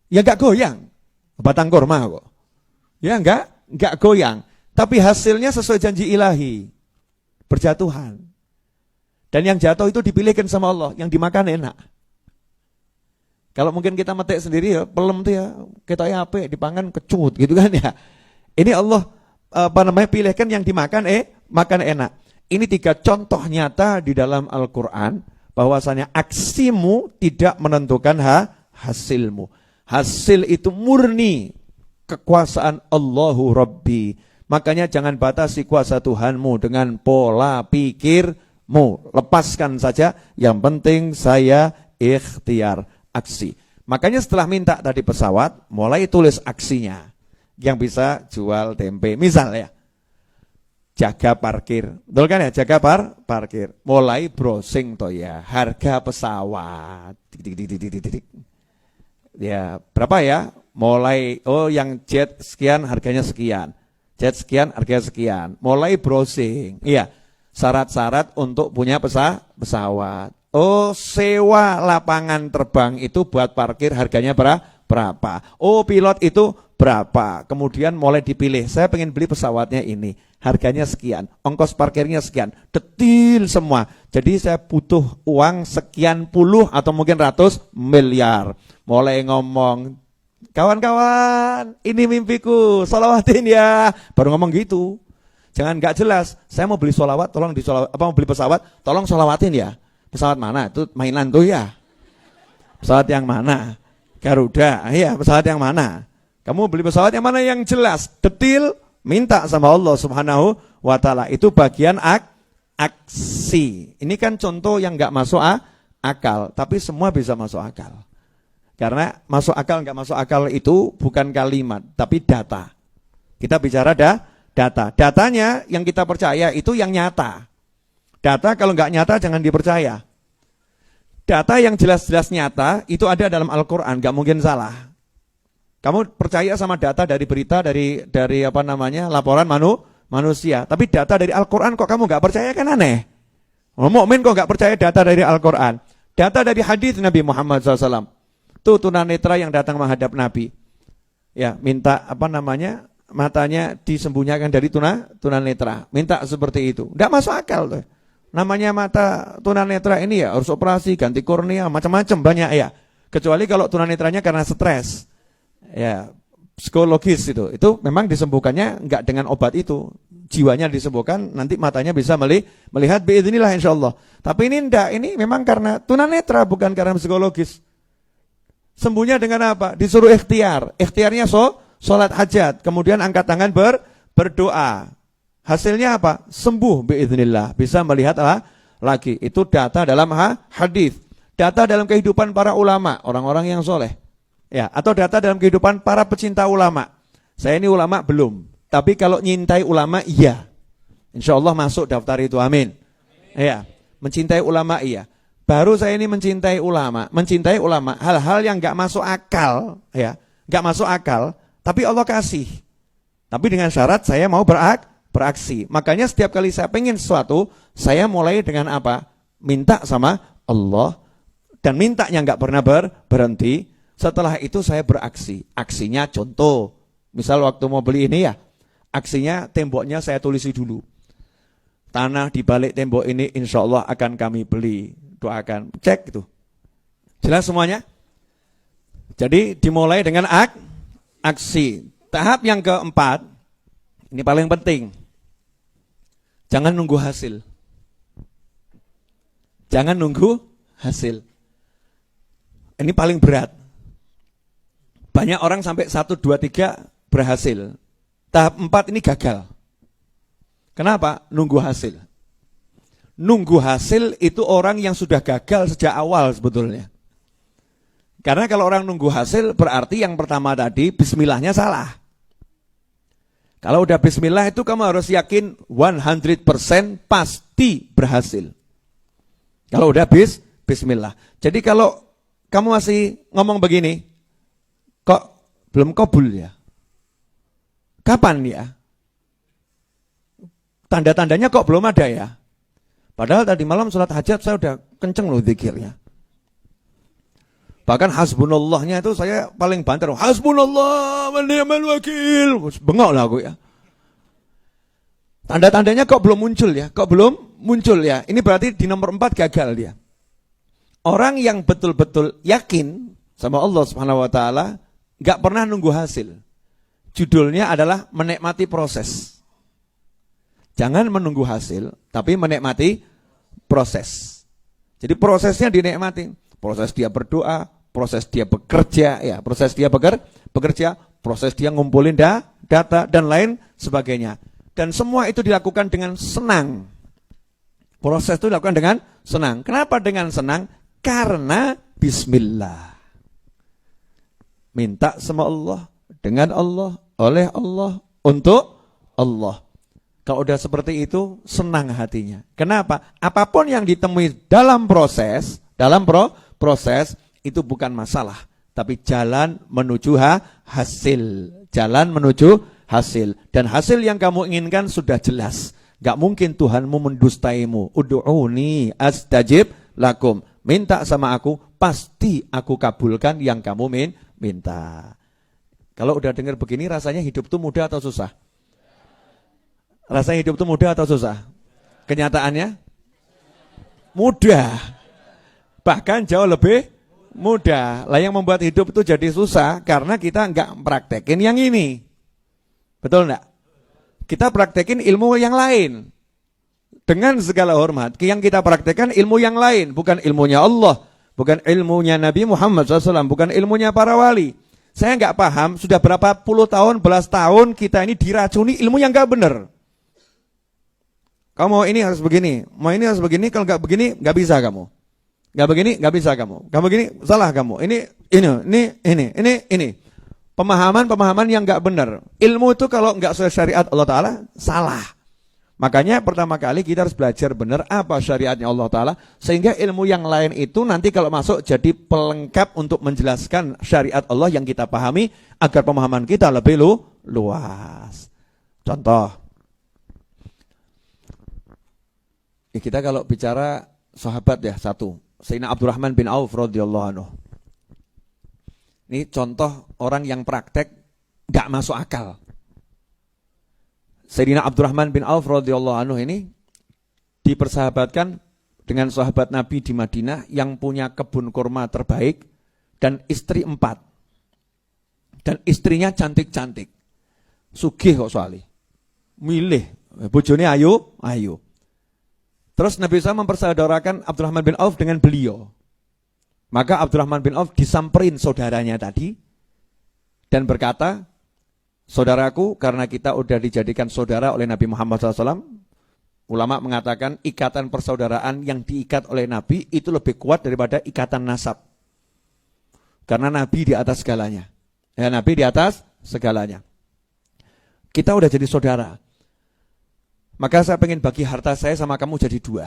Ya enggak goyang. Batang korma kok. Ya enggak goyang. Tapi hasilnya sesuai janji ilahi. Berjatuhan. Dan yang jatuh itu dipilihkan sama Allah. Yang dimakan enak. Kalau mungkin kita metik sendiri ya, pelem tuh ya, ketoknya apik, dipangan kecut gitu kan ya. Ini Allah pilihkan yang dimakan makan enak. Ini 3 contoh nyata di dalam Al-Qur'an bahwasanya aksimu tidak menentukan hasilmu. Hasil itu murni kekuasaan Allahu Rabbi. Makanya jangan batasi kuasa Tuhanmu dengan pola pikirmu. Lepaskan saja, yang penting saya ikhtiar. Aksi. Makanya setelah minta tadi pesawat, mulai tulis aksinya. Yang bisa jual tempe, misal ya. jaga parkir. Betul kan ya? Jaga parkir. Mulai browsing toh ya, harga pesawat. Ya, berapa ya? Mulai yang jet sekian harganya sekian. Jet sekian harganya sekian. Mulai browsing. Iya. Syarat-syarat untuk punya pesawat. Sewa lapangan terbang itu buat parkir harganya berapa? Pilot itu berapa? Kemudian mulai dipilih. Saya pengen beli pesawatnya ini. Harganya sekian, ongkos parkirnya sekian, detil semua. Jadi saya butuh uang sekian puluh atau mungkin ratus miliar. Mulai ngomong, kawan-kawan, ini mimpiku, sholawatin ya. Baru ngomong gitu. Jangan nggak jelas. Saya mau beli sholawat, tolong mau beli pesawat, tolong sholawatin ya. Pesawat mana? Itu mainan tuh ya. Pesawat yang mana? Garuda. Iya, pesawat yang mana? Kamu beli pesawat yang mana yang jelas, detil. Minta sama Allah Subhanahu wa ta'ala. Itu bagian aksi. Ini kan contoh yang gak masuk akal. Tapi semua bisa masuk akal. Karena masuk akal gak masuk akal itu bukan kalimat, tapi data. Kita bicara data. Datanya yang kita percaya itu yang nyata. Data kalau gak nyata jangan dipercaya. Data yang jelas-jelas nyata itu ada dalam Al-Quran, gak mungkin salah. Kamu percaya sama data dari berita, dari laporan manusia. Tapi data dari Al-Quran kok kamu gak percaya, kan aneh. Mukmin kok gak percaya data dari Al-Quran. Data dari hadis Nabi Muhammad SAW. Tuh tunanetra yang datang menghadap Nabi. Ya, minta matanya disembunyikan dari tunanetra. Minta seperti itu. Gak masuk akal tuh. Namanya mata tunanetra ini ya harus operasi, ganti kornea, macam-macam banyak ya. Kecuali kalau tunanetranya karena stres. Ya, psikologis itu memang disembuhkannya enggak dengan obat itu, jiwanya disembuhkan, nanti matanya bisa melihat biidznillah insyaallah. Tapi ini enggak, ini memang karena tunanetra bukan karena psikologis. Sembuhnya dengan apa? Disuruh ikhtiarnya sholat hajat, kemudian angkat tangan berdoa. Hasilnya apa? Sembuh biidznillah, bisa melihat lagi. Itu data dalam hadis, data dalam kehidupan para ulama, orang-orang yang soleh. Ya, atau data dalam kehidupan para pecinta ulama. Saya ini ulama belum, tapi kalau nyintai ulama iya. Insya Allah masuk daftar itu, amin. Ya, mencintai ulama iya. Baru saya ini mencintai ulama, hal-hal yang nggak masuk akal, ya, nggak masuk akal, tapi Allah kasih. Tapi dengan syarat saya mau beraksi. Makanya setiap kali saya pengen sesuatu, saya mulai dengan apa? Minta sama Allah, dan mintanya nggak pernah berhenti. Setelah itu saya beraksi. Aksinya contoh, misal waktu mau beli ini ya, aksinya temboknya saya tulisi dulu. Tanah di balik tembok ini insya Allah akan kami beli. Doakan, cek itu. Jelas semuanya? Jadi dimulai dengan aksi. Tahap yang keempat, ini paling penting. Jangan nunggu hasil. Jangan nunggu hasil. Ini paling berat. Banyak orang sampai 1, 2, 3 berhasil. Tahap 4 ini gagal. Kenapa? Nunggu hasil. Nunggu hasil itu orang yang sudah gagal sejak awal sebetulnya. Karena kalau orang nunggu hasil berarti yang pertama tadi bismillahnya salah. Kalau udah bismillah itu kamu harus yakin 100% pasti berhasil. Kalau udah bismillah. Jadi kalau kamu masih ngomong begini, kok belum kabul ya? Kapan ya? Tanda-tandanya kok belum ada ya? Padahal tadi malam sholat hajat saya udah kenceng loh zikirnya. Bahkan hasbunallahnya itu saya paling banter. Hasbunallah wa ni'mal wakil. Bengok lah aku ya. Tanda-tandanya kok belum muncul ya? Kok belum muncul ya? Ini berarti di nomor 4 gagal dia. Orang yang betul-betul yakin sama Allah Subhanahu wa taala enggak pernah nunggu hasil. Judulnya adalah menikmati proses. Jangan menunggu hasil, tapi menikmati proses. Jadi prosesnya dinikmati. Proses dia berdoa, proses dia bekerja, ya, proses dia bekerja, proses dia ngumpulin data dan lain sebagainya. Dan semua itu dilakukan dengan senang. Proses itu dilakukan dengan senang. Kenapa dengan senang? Karena bismillah. Minta sama Allah, dengan Allah, oleh Allah, untuk Allah. Kalau udah seperti itu, senang hatinya. Kenapa? Apapun yang ditemui dalam proses, proses itu bukan masalah, tapi jalan menuju hasil. Jalan menuju hasil. Dan hasil yang kamu inginkan sudah jelas. Gak mungkin Tuhanmu mendustaimu. Ud'uni astajib lakum. Minta sama aku, pasti aku kabulkan yang kamu minta. Kalau udah dengar begini, rasanya hidup itu mudah atau susah? Rasanya hidup itu mudah atau susah? Kenyataannya? Mudah. Bahkan jauh lebih mudah. Lah yang membuat hidup itu jadi susah, karena kita nggak praktekin yang ini. Betul enggak? Kita praktekin ilmu yang lain. Dengan segala hormat, yang kita praktekkan ilmu yang lain, bukan ilmunya Allah, bukan ilmunya Nabi Muhammad SAW, bukan ilmunya para wali. Saya nggak paham, sudah berapa puluh tahun, belas tahun kita ini diracuni ilmu yang nggak benar. Kamu mau ini harus begini, mau ini harus begini, kalau nggak begini nggak bisa kamu. Nggak begini nggak bisa kamu. Kamu begini salah kamu. Ini. Pemahaman yang nggak benar. Ilmu itu kalau nggak sesuai syariat Allah Taala salah. Makanya pertama kali kita harus belajar benar apa syariatnya Allah Ta'ala. Sehingga ilmu yang lain itu nanti kalau masuk jadi pelengkap untuk menjelaskan syariat Allah yang kita pahami. Agar pemahaman kita lebih luas. Contoh. Kita kalau bicara sahabat ya satu. Sayyidina Abdurrahman bin Auf radhiyallahu anhu. Ini contoh orang yang praktek gak masuk akal. Sayyidina Abdurrahman bin Auf radhiyallahu anhu ini dipersahabatkan dengan sahabat Nabi di Madinah yang punya kebun kurma terbaik dan istri 4. Dan istrinya cantik-cantik. Sugih kok soalnya. Milih. Bojone ayu. Terus Nabi SAW mempersaudarakan Abdurrahman bin Auf dengan beliau. Maka Abdurrahman bin Auf disamperin saudaranya tadi dan berkata, saudaraku, karena kita udah dijadikan saudara oleh Nabi Muhammad SAW, ulama mengatakan ikatan persaudaraan yang diikat oleh Nabi itu lebih kuat daripada ikatan nasab. Karena Nabi di atas segalanya. Ya, Nabi di atas segalanya. Kita udah jadi saudara. Maka saya pengen bagi harta saya sama kamu jadi 2.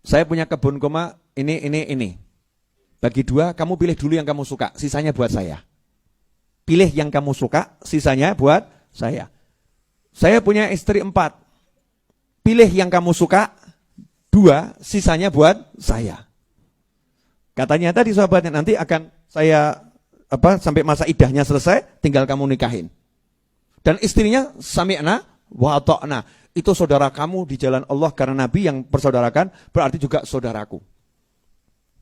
Saya punya kebun kurma ini. Bagi 2, kamu pilih dulu yang kamu suka, sisanya buat saya. Pilih yang kamu suka, sisanya buat saya. Saya punya istri 4. Pilih yang kamu suka, 2, sisanya buat saya. Katanya tadi sahabatnya, nanti akan saya sampai masa idahnya selesai, tinggal kamu nikahin. Dan istrinya sami'na wa ata'na. Itu saudara kamu di jalan Allah karena Nabi yang persaudarakan berarti juga saudaraku.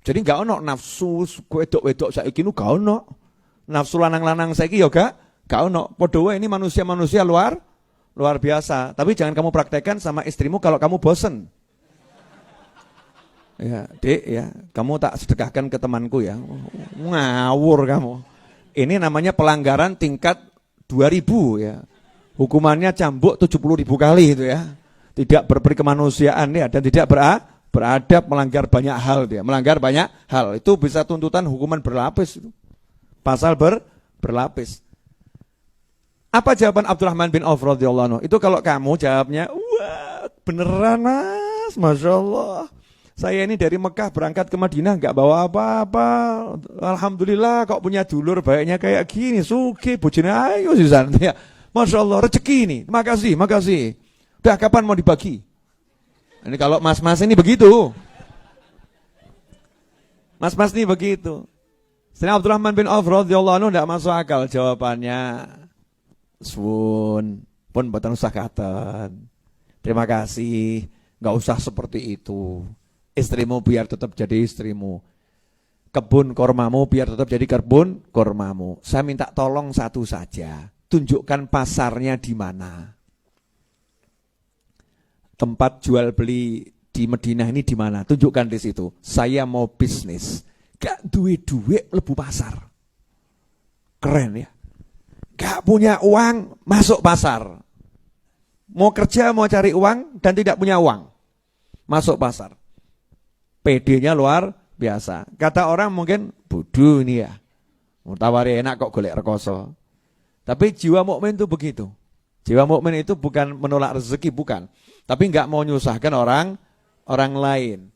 Jadi enggak ono nafsu wedok-wedok saiki nu gak ono. Nafsu lanang-lanang saiki ya gak ono. Padha wae ini manusia-manusia luar biasa. Tapi jangan kamu praktekkan sama istrimu kalau kamu bosen. Ya, Dek ya, kamu tak sedekahkan ke temanku ya. Ngawur kamu. Ini namanya pelanggaran tingkat 2000 ya. Hukumannya cambuk 70.000 kali itu ya. Tidak berperi kemanusiaan ya, dan tidak beradab, melanggar banyak hal dia. Melanggar banyak hal. Itu bisa tuntutan hukuman berlapis itu. Pasal berlapis. Apa jawaban Abdurrahman bin Auf radhiyallahu anhu? Itu kalau kamu jawabnya, wah beneran mas, Masya Allah. Saya ini dari Mekah berangkat ke Madinah gak bawa apa-apa. Alhamdulillah kok punya dulur baiknya kayak gini. Sugih, bojone ayo sisan. Ya, Masya Allah rezeki ini. Makasih. Udah kapan mau dibagi? Ini kalau mas-mas ini begitu. Mas-mas ini begitu. Sayyidina Abdurrahman bin Auf radhiyallahu anhu tidak masuk akal jawabannya. Sun, pun boten usah katen. Terima kasih, enggak usah seperti itu. Istrimu biar tetap jadi istrimu. Kebun kormamu biar tetap jadi kebun kormamu. Saya minta tolong satu saja. Tunjukkan pasarnya di mana. Tempat jual beli di Madinah ini di mana? Tunjukkan di situ. Saya mau bisnis. Gak duit lebu pasar. Keren ya. Gak punya uang, masuk pasar. Mau kerja, mau cari uang, dan tidak punya uang. Masuk pasar. PD-nya luar biasa. Kata orang mungkin, bodoh ini ya. Tawari enak kok golek rekoso. Tapi jiwa mukmin itu begitu. Jiwa mukmin itu bukan menolak rezeki, bukan. Tapi nggak mau nyusahkan orang lain.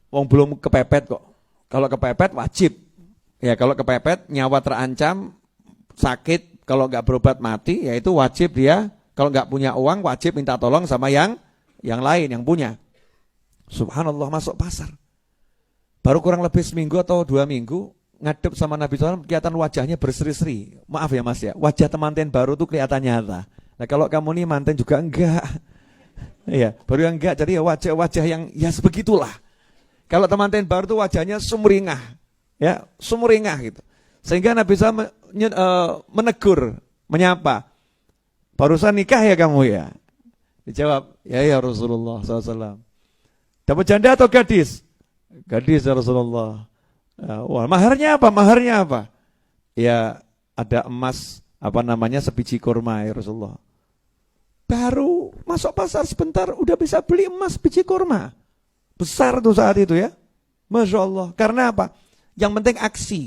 Wong belum kepepet kok. Kalau kepepet wajib. Ya kalau kepepet nyawa terancam, sakit, kalau nggak berobat mati, ya itu wajib dia. Kalau nggak punya uang wajib minta tolong sama yang lain yang punya. Subhanallah, masuk pasar. Baru kurang lebih seminggu atau 2 minggu ngadep sama Nabi SAW, kelihatan wajahnya berseri-seri. Maaf ya mas ya, wajah temanten baru tuh kelihatan nyata. Nah kalau kamu nih manten juga enggak. Iya, baru yang enggak, jadi ya wajah-wajah yang ya sebegitulah. Kalau temanten baru tuh wajahnya sumringah. Ya, sumringah gitu. Sehingga Nabi SAW menegur, menyapa. Barusan nikah ya kamu ya? Dijawab, ya Rasulullah SAW. Dapat janda atau gadis? Gadis ya Rasulullah. Wah, maharnya apa? Maharnya apa? Ya ada emas sebiji kurma ya Rasulullah. Baru masuk pasar sebentar udah bisa beli emas biji kurma. Besar tuh saat itu ya. Masya Allah. Karena apa? Yang penting aksi.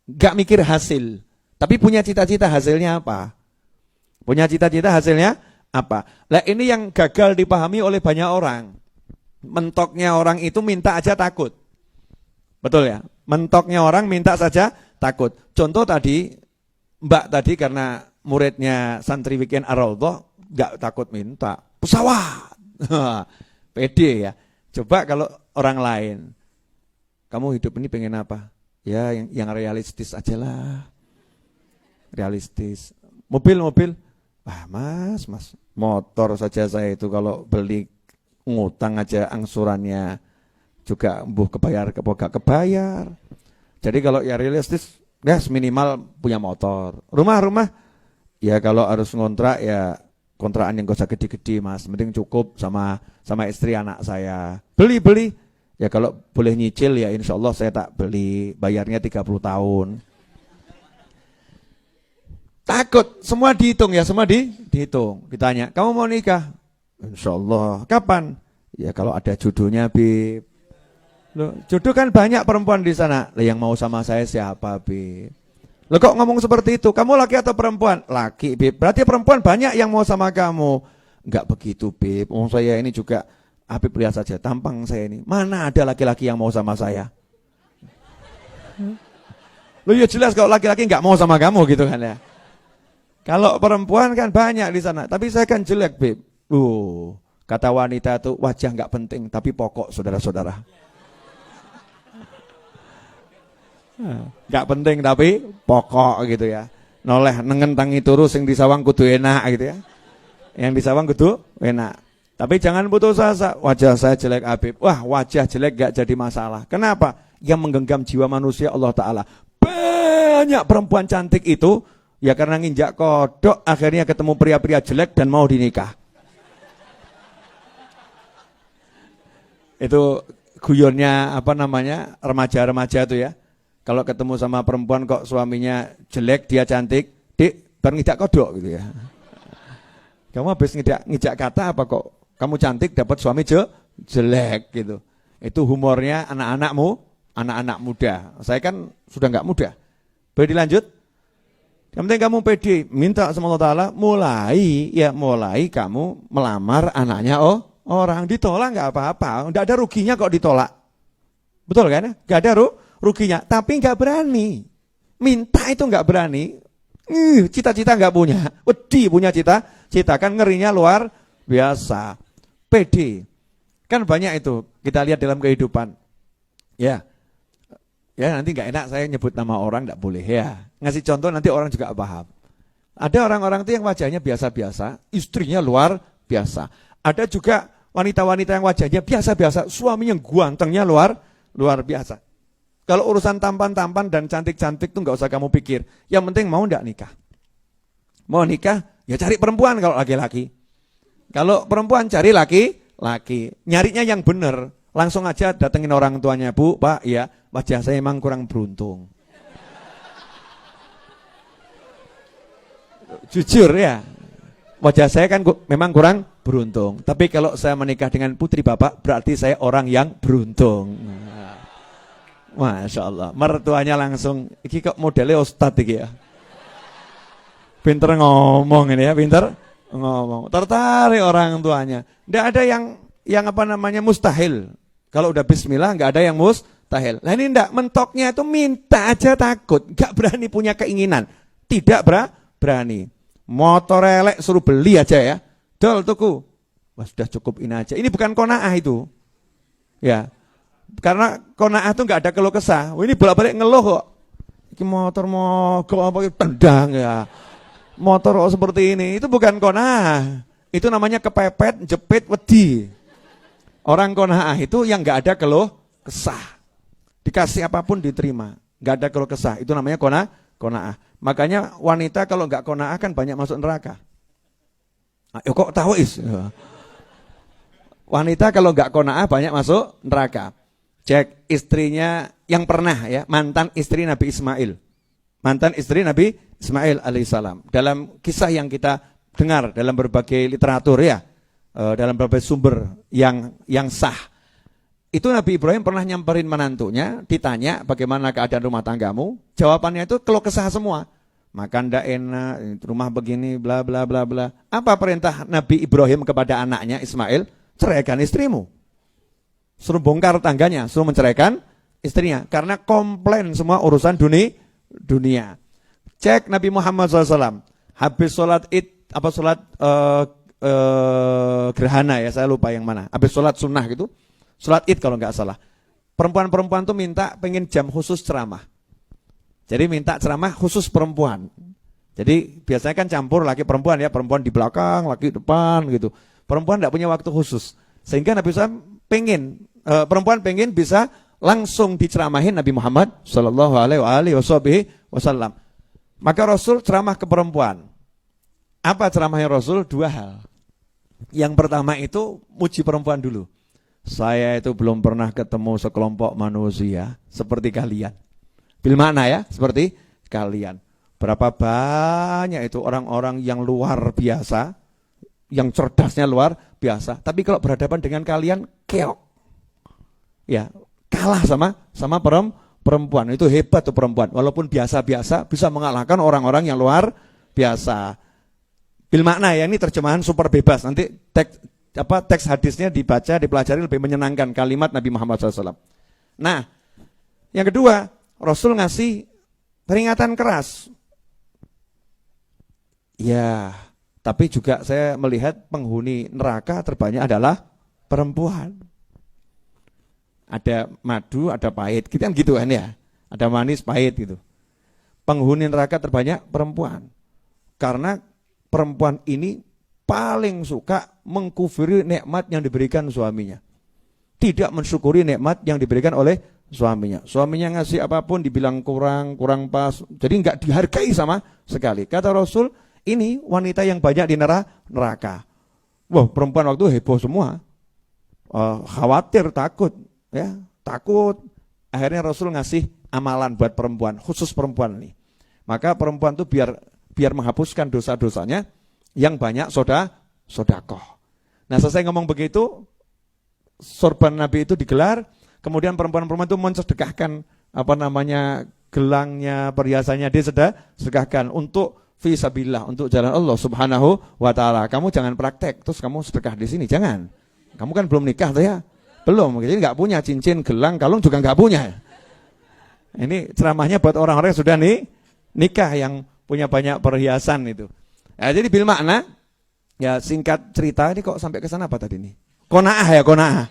Gak mikir hasil. Tapi punya cita-cita hasilnya apa? Punya cita-cita hasilnya apa? Lah ini yang gagal dipahami oleh banyak orang. Mentoknya orang itu minta aja takut. Betul ya? Mentoknya orang minta saja takut. Contoh tadi, Mbak tadi karena muridnya santri weekend Ar-Raudhah gak takut minta pesawat. Pede ya. Coba kalau orang lain, kamu hidup ini pengen apa? Ya yang realistis aja lah. Realistis. Mobil. Mas, motor saja saya itu kalau beli ngutang aja angsurannya juga kebayar. Jadi kalau ya realistis, ya minimal punya motor. Rumah, ya kalau harus ngontrak ya kontrakan yang gak usah gede-gede mas, penting cukup sama istri anak saya. Beli, ya kalau boleh nyicil ya insya Allah saya tak beli, bayarnya 30 tahun. Takut, semua dihitung ya, dihitung. Ditanya, kamu mau nikah? Insya Allah, kapan? Ya kalau ada jodohnya Bib. Loh, jodoh kan banyak perempuan di sana. Lah yang mau sama saya siapa Bib? Loh kok ngomong seperti itu? Kamu laki atau perempuan? Laki Bib. Berarti perempuan banyak yang mau sama kamu. Enggak begitu Bib. Saya ini juga Habib lihat saja tampang saya ini. Mana ada laki-laki yang mau sama saya? Loh ya jelas kalau laki-laki enggak mau sama kamu gitu kan ya. Kalau perempuan kan banyak di sana. Tapi saya kan jelek Bib. Kata wanita itu wajah enggak penting tapi pokok saudara-saudara. Enggak penting tapi pokok gitu ya. Noleh nengentangi turu sing disawang kudu enak gitu ya. Yang disawang kudu enak. Tapi jangan putus asa, wajah saya jelek Habib. Wah, wajah jelek gak jadi masalah. Kenapa? Yang menggenggam jiwa manusia Allah Ta'ala. Banyak perempuan cantik itu, ya karena nginjak kodok, akhirnya ketemu pria-pria jelek dan mau dinikah. Itu guyonnya remaja-remaja itu ya. Kalau ketemu sama perempuan kok suaminya jelek, dia cantik, dik, nginjak kodok gitu ya. Kamu habis ngijak kata apa kok? Kamu cantik dapat suami jelek gitu. Itu humornya anak muda. Saya kan sudah enggak muda. Boleh dilanjut? Yang penting kamu pede, minta sama Allah Ta'ala, mulai kamu melamar anaknya orang. Ditolak enggak apa-apa, enggak ada ruginya kok ditolak. Betul kan? Enggak ada ruginya, tapi enggak berani. Minta itu enggak berani. Cita-cita enggak punya. Wedi punya cita kan ngerinya luar biasa. PD. Kan banyak itu kita lihat dalam kehidupan. Ya nanti enggak enak saya nyebut nama orang, enggak boleh ya. Ngasih contoh nanti orang juga paham. Ada orang-orang itu yang wajahnya biasa-biasa, istrinya luar biasa. Ada juga wanita-wanita yang wajahnya biasa-biasa, suaminya gantengnya luar biasa. Kalau urusan tampan-tampan dan cantik-cantik tuh enggak usah kamu pikir. Yang penting mau enggak nikah. Mau nikah, ya cari perempuan kalau laki-laki. Kalau perempuan cari laki-laki. Nyarinya yang benar. Langsung aja datengin orang tuanya, Bu, Pak, ya wajah saya emang kurang beruntung. Jujur ya, wajah saya kan memang kurang beruntung. Tapi kalau saya menikah dengan putri Bapak, berarti saya orang yang beruntung. Masya Allah, mertuanya langsung, iki kok modelnya ustad iki ya. Pinter ngomong ini ya, pinter ngomong. Tertarik orang tuanya. Tidak ada yang apa namanya mustahil. Kalau udah bismillah nggak ada yang mustahil. Nah ini enggak, mentoknya itu minta aja takut, nggak berani punya keinginan. Tidak berani. Motor elek suruh beli aja ya. Dol tuku. Wah sudah cukup ini aja. Ini bukan qanaah itu. Ya. Karena qanaah itu nggak ada keluh kesah. Ini bolak-balik ngeluh kok. Ini motor mogok apa tendang ya. Motor kok seperti ini. Itu bukan qanaah. Itu namanya kepepet, jepit, wedi. Orang qanaah itu yang nggak ada keluh kesah. Dikasih apapun diterima. Nggak ada keluh kesah. Itu namanya qanaah. Makanya wanita kalau nggak qanaah kan banyak masuk neraka. Kok tahu is? Wanita kalau nggak qanaah banyak masuk neraka. Cek istrinya yang pernah ya, mantan istri Nabi Ismail. Mantan istri Nabi Ismail alaihissalam. Dalam kisah yang kita dengar dalam berbagai literatur ya, dalam berbagai sumber yang sah. Itu Nabi Ibrahim pernah nyamperin menantunya, ditanya bagaimana keadaan rumah tanggamu. Jawabannya itu keluh kesah semua. Makan ndak enak, rumah begini, bla bla bla bla. Apa perintah Nabi Ibrahim kepada anaknya Ismail? Ceraikan istrimu. Suruh bongkar tangganya, suruh menceraikan istrinya. Karena komplain semua urusan dunia. Cek Nabi Muhammad SAW. Habis sholat id, sholat gerhana ya, saya lupa yang mana. Habis sholat sunnah gitu. Sholat id kalau nggak salah. Perempuan-perempuan tuh minta pengen jam khusus ceramah. Jadi minta ceramah khusus perempuan. Jadi biasanya kan campur laki perempuan ya. Perempuan di belakang, laki depan gitu. Perempuan nggak punya waktu khusus. Sehingga Nabi SAW perempuan pengen bisa langsung diceramahin Nabi Muhammad Sallallahu Alaihi Wasallam. Maka Rasul ceramah ke perempuan. Apa ceramahnya Rasul? Dua hal. Yang pertama itu muji perempuan dulu. Saya itu belum pernah ketemu sekelompok manusia seperti kalian. Bil makna ya, seperti kalian. Berapa banyak itu orang-orang yang luar biasa, yang cerdasnya luar biasa. Tapi kalau berhadapan dengan kalian, keok. Ya, kalah sama perempuan. Itu hebat tuh perempuan. Walaupun biasa-biasa bisa mengalahkan orang-orang yang luar biasa. Bil makna ya, ini terjemahan super bebas. Nanti teks hadisnya dibaca, dipelajari lebih menyenangkan kalimat Nabi Muhammad SAW. Nah, yang kedua, Rasul ngasih peringatan keras. Ya, tapi juga saya melihat penghuni neraka terbanyak adalah perempuan. Ada madu, ada pahit, gitu kan gitu kan ya. Ada manis, pahit gitu. Penghuni neraka terbanyak perempuan. Karena perempuan ini paling suka mengkufuri nikmat yang diberikan suaminya. Tidak mensyukuri nikmat yang diberikan oleh suaminya. Suaminya ngasih apapun dibilang kurang pas. Jadi enggak dihargai sama sekali. Kata Rasul, ini wanita yang banyak di neraka. Wah, perempuan waktu heboh semua. Khawatir, takut. Ya, takut. Akhirnya Rasul ngasih amalan buat perempuan, khusus perempuan nih. Maka perempuan tuh biar menghapuskan dosa-dosanya yang banyak sodakoh. Nah, selesai ngomong begitu, sorban Nabi itu digelar, kemudian perempuan-perempuan itu mensedekahkan gelangnya, perhiasannya dia sedekahkan untuk fisabilillah, untuk jalan Allah Subhanahu wa taala. Kamu jangan praktek terus kamu sedekah di sini, jangan. Kamu kan belum nikah tuh ya. Belum, jadi enggak punya cincin, gelang, kalung juga enggak punya. Ini ceramahnya buat orang-orang yang sudah nikah yang punya banyak perhiasan itu. Nah, jadi bil makna, ya singkat cerita ini kok sampai ke sana apa tadi nih? Qanaah ya, qanaah.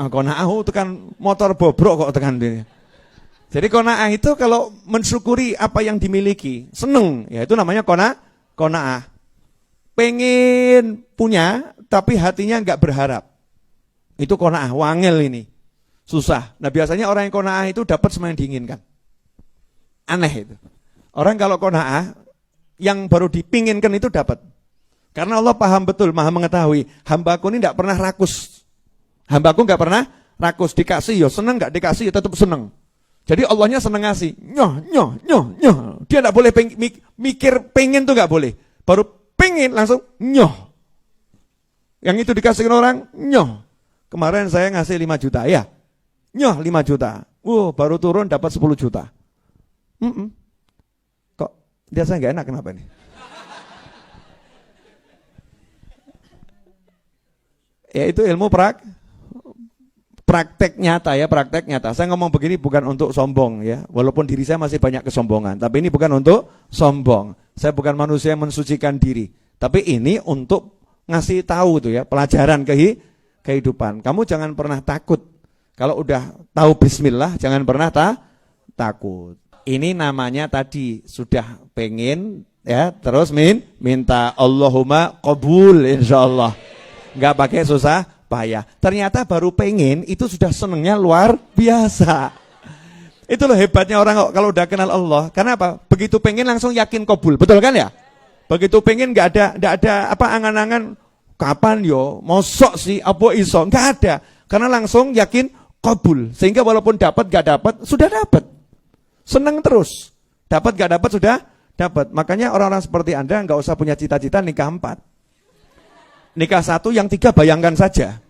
Qanaah itu kan motor bobrok kok tekan ini. Jadi qanaah itu kalau mensyukuri apa yang dimiliki, seneng, ya itu namanya qanaah. Pengen punya tapi hatinya enggak berharap. Itu qanaah, wangel ini. Susah. Nah, biasanya orang yang qanaah itu dapat semua yang diinginkan. Aneh itu. Orang kalau qanaah yang baru dipinginkan itu dapat. Karena Allah paham betul, maha mengetahui. Hambaku ini tidak pernah rakus. Hambaku nggak pernah rakus. Dikasih ya seneng, nggak dikasih ya tetap seneng. Jadi Allahnya seneng ngasih. Nyoh. Dia tidak boleh mikir pengen tuh nggak boleh. Baru pengen langsung nyoh. Yang itu dikasihkan orang nyoh. Kemarin saya ngasih 5 juta ya. Nyoh 5 juta. Baru turun dapat 10 juta. Kok dia saya nggak enak kenapa nih? Yaitu ilmu praktek nyata ya, praktek nyata. Saya ngomong begini bukan untuk sombong ya, walaupun diri saya masih banyak kesombongan, tapi ini bukan untuk sombong. Saya bukan manusia yang mensucikan diri, tapi ini untuk ngasih tahu tuh ya, pelajaran kehidupan. Kamu jangan pernah takut. Kalau udah tahu bismillah, jangan pernah takut. Ini namanya tadi sudah pengen ya, terus minta Allahumma qabul insyaallah. Enggak pakai susah payah. Ternyata baru pengen itu sudah senengnya luar biasa. Itu loh hebatnya orang kalau udah kenal Allah. Karena apa? Begitu pengen langsung yakin qabul. Betul kan ya? Begitu pengen enggak ada apa angan-angan kapan yo, mosok sih apa iso? Enggak ada. Karena langsung yakin qabul. Sehingga walaupun dapat enggak dapat, sudah dapat. Senang terus. Dapat enggak dapat sudah dapat. Makanya orang-orang seperti Anda enggak usah punya cita-cita nikah 4. Nikah 1, yang 3 bayangkan saja.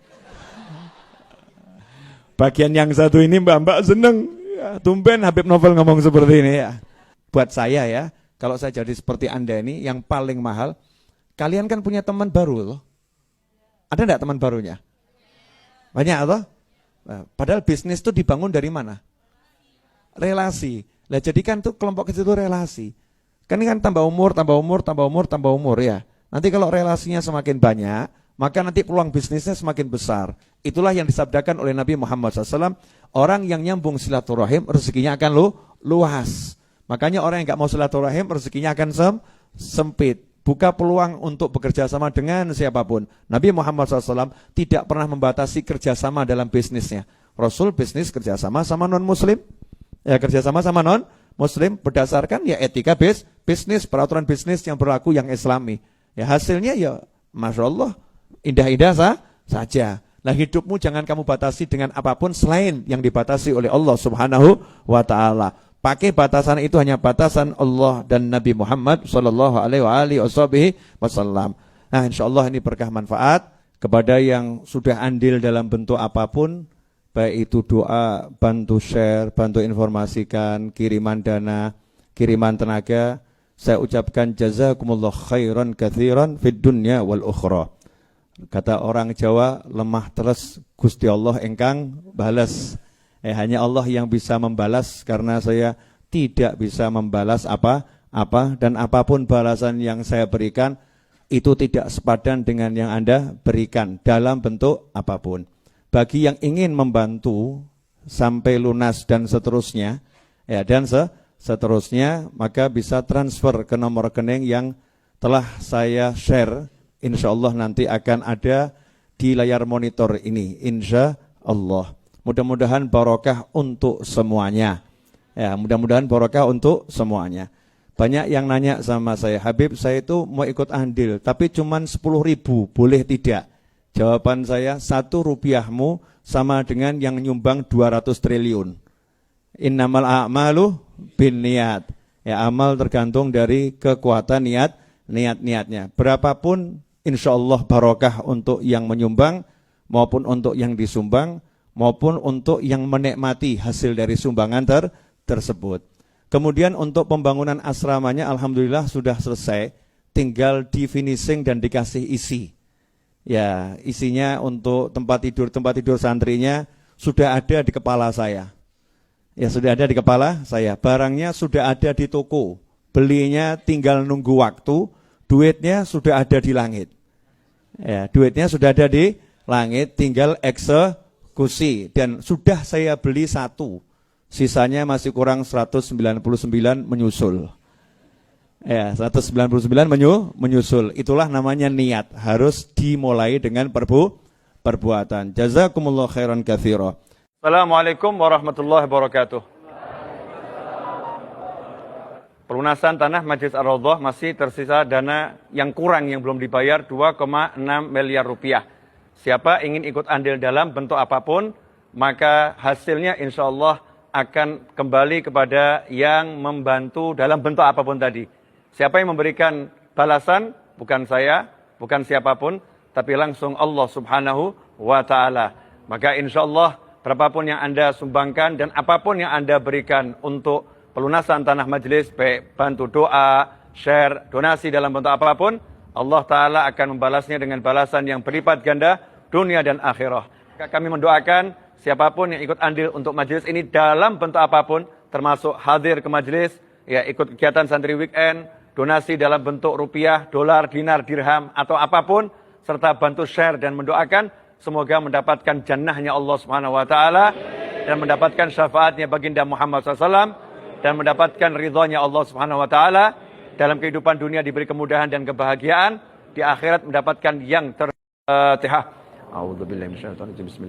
Bagian yang 1 ini mbak-mbak seneng. Ya, tumben Habib Novel ngomong seperti ini ya. Buat saya ya, kalau saya jadi seperti Anda ini, yang paling mahal, kalian kan punya teman baru loh. Ada enggak teman barunya? Banyak atau? Nah, padahal bisnis itu dibangun dari mana? Relasi. Lah jadikan tuh kelompok kecil itu relasi. Kan ini kan tambah umur ya. Nanti kalau relasinya semakin banyak, maka nanti peluang bisnisnya semakin besar. Itulah yang disabdakan oleh Nabi Muhammad SAW. Orang yang nyambung silaturahim, rezekinya akan luas. Makanya orang yang gak mau silaturahim, rezekinya akan sempit. Buka peluang untuk bekerja sama dengan siapapun. Nabi Muhammad SAW tidak pernah membatasi kerjasama dalam bisnisnya. Rasul bisnis kerjasama sama non-muslim. Ya kerjasama sama non-muslim berdasarkan ya etika bisnis, peraturan bisnis yang berlaku yang islami. Ya hasilnya ya Masya Allah indah-indah saja. Nah hidupmu jangan kamu batasi dengan apapun selain yang dibatasi oleh Allah Subhanahu wa ta'ala. Pakai batasan itu hanya batasan Allah dan Nabi Muhammad sallallahu alaihi wasallam. Nah insyaallah ini berkah manfaat kepada yang sudah andil dalam bentuk apapun, baik itu doa, bantu share, bantu informasikan, kiriman dana, kiriman tenaga. Saya ucapkan jazakumullah khairan katsiran fid dunya wal ukhra. Kata orang Jawa, lemah terus Gusti Allah engkang balas. Hanya Allah yang bisa membalas, karena saya tidak bisa membalas apa-apa, dan apapun balasan yang saya berikan itu tidak sepadan dengan yang Anda berikan dalam bentuk apapun. Bagi yang ingin membantu sampai lunas dan seterusnya, ya dan seterusnya, maka bisa transfer ke nomor rekening yang telah saya share. Insya Allah nanti akan ada di layar monitor ini. Insya Allah. Mudah-mudahan barokah untuk semuanya. Ya, mudah-mudahan barokah untuk semuanya. Banyak yang nanya sama saya, Habib, saya itu mau ikut andil, tapi cuman 10.000, boleh tidak? Jawaban saya, 1 rupiahmu sama dengan yang nyumbang 200 triliun. Innamal a'malu bin niat. Ya, amal tergantung dari kekuatan niatnya. Berapapun insyaallah barokah untuk yang menyumbang maupun untuk yang disumbang maupun untuk yang menikmati hasil dari sumbangan tersebut. Kemudian untuk pembangunan asramanya alhamdulillah sudah selesai, tinggal di finishing dan dikasih isi. Ya, isinya untuk tempat tidur santrinya sudah ada di kepala saya. Ya sudah ada di kepala saya, barangnya sudah ada di toko, belinya tinggal nunggu waktu, duitnya sudah ada di langit. Ya, duitnya sudah ada di langit, tinggal eksekusi, dan sudah saya beli 1, sisanya masih kurang 199 menyusul. Ya, 199 menyusul. Itulah namanya niat, harus dimulai dengan perbuatan. Jazakumullah khairan katsira. Assalamualaikum warahmatullahi wabarakatuh. Pelunasan tanah Masjid Ar-Raudhah masih tersisa dana yang kurang yang belum dibayar 2,6 miliar rupiah. Siapa ingin ikut andil dalam bentuk apapun, maka hasilnya insya Allah akan kembali kepada yang membantu dalam bentuk apapun tadi. Siapa yang memberikan balasan, bukan saya, bukan siapapun, tapi langsung Allah Subhanahu wa ta'ala. Maka insya Allah berapapun yang Anda sumbangkan dan apapun yang Anda berikan untuk pelunasan tanah majelis, baik bantu doa, share, donasi dalam bentuk apapun, Allah Ta'ala akan membalasnya dengan balasan yang berlipat ganda. dunia dan akhirah. Kami mendoakan siapapun yang ikut andil untuk majelis ini dalam bentuk apapun, termasuk hadir ke majelis, ya ikut kegiatan santri weekend, donasi dalam bentuk rupiah, dolar, dinar, dirham, atau apapun, serta bantu share dan mendoakan semoga mendapatkan jannahnya Allah Subhanahu wa taala dan mendapatkan syafaatnya baginda Muhammad SAW dan mendapatkan ridhonya Allah Subhanahu wa taala dalam kehidupan dunia, diberi kemudahan dan kebahagiaan, di akhirat mendapatkan yang terbaik. A'udzubillahi minasyaitonir rajim. Bismillah.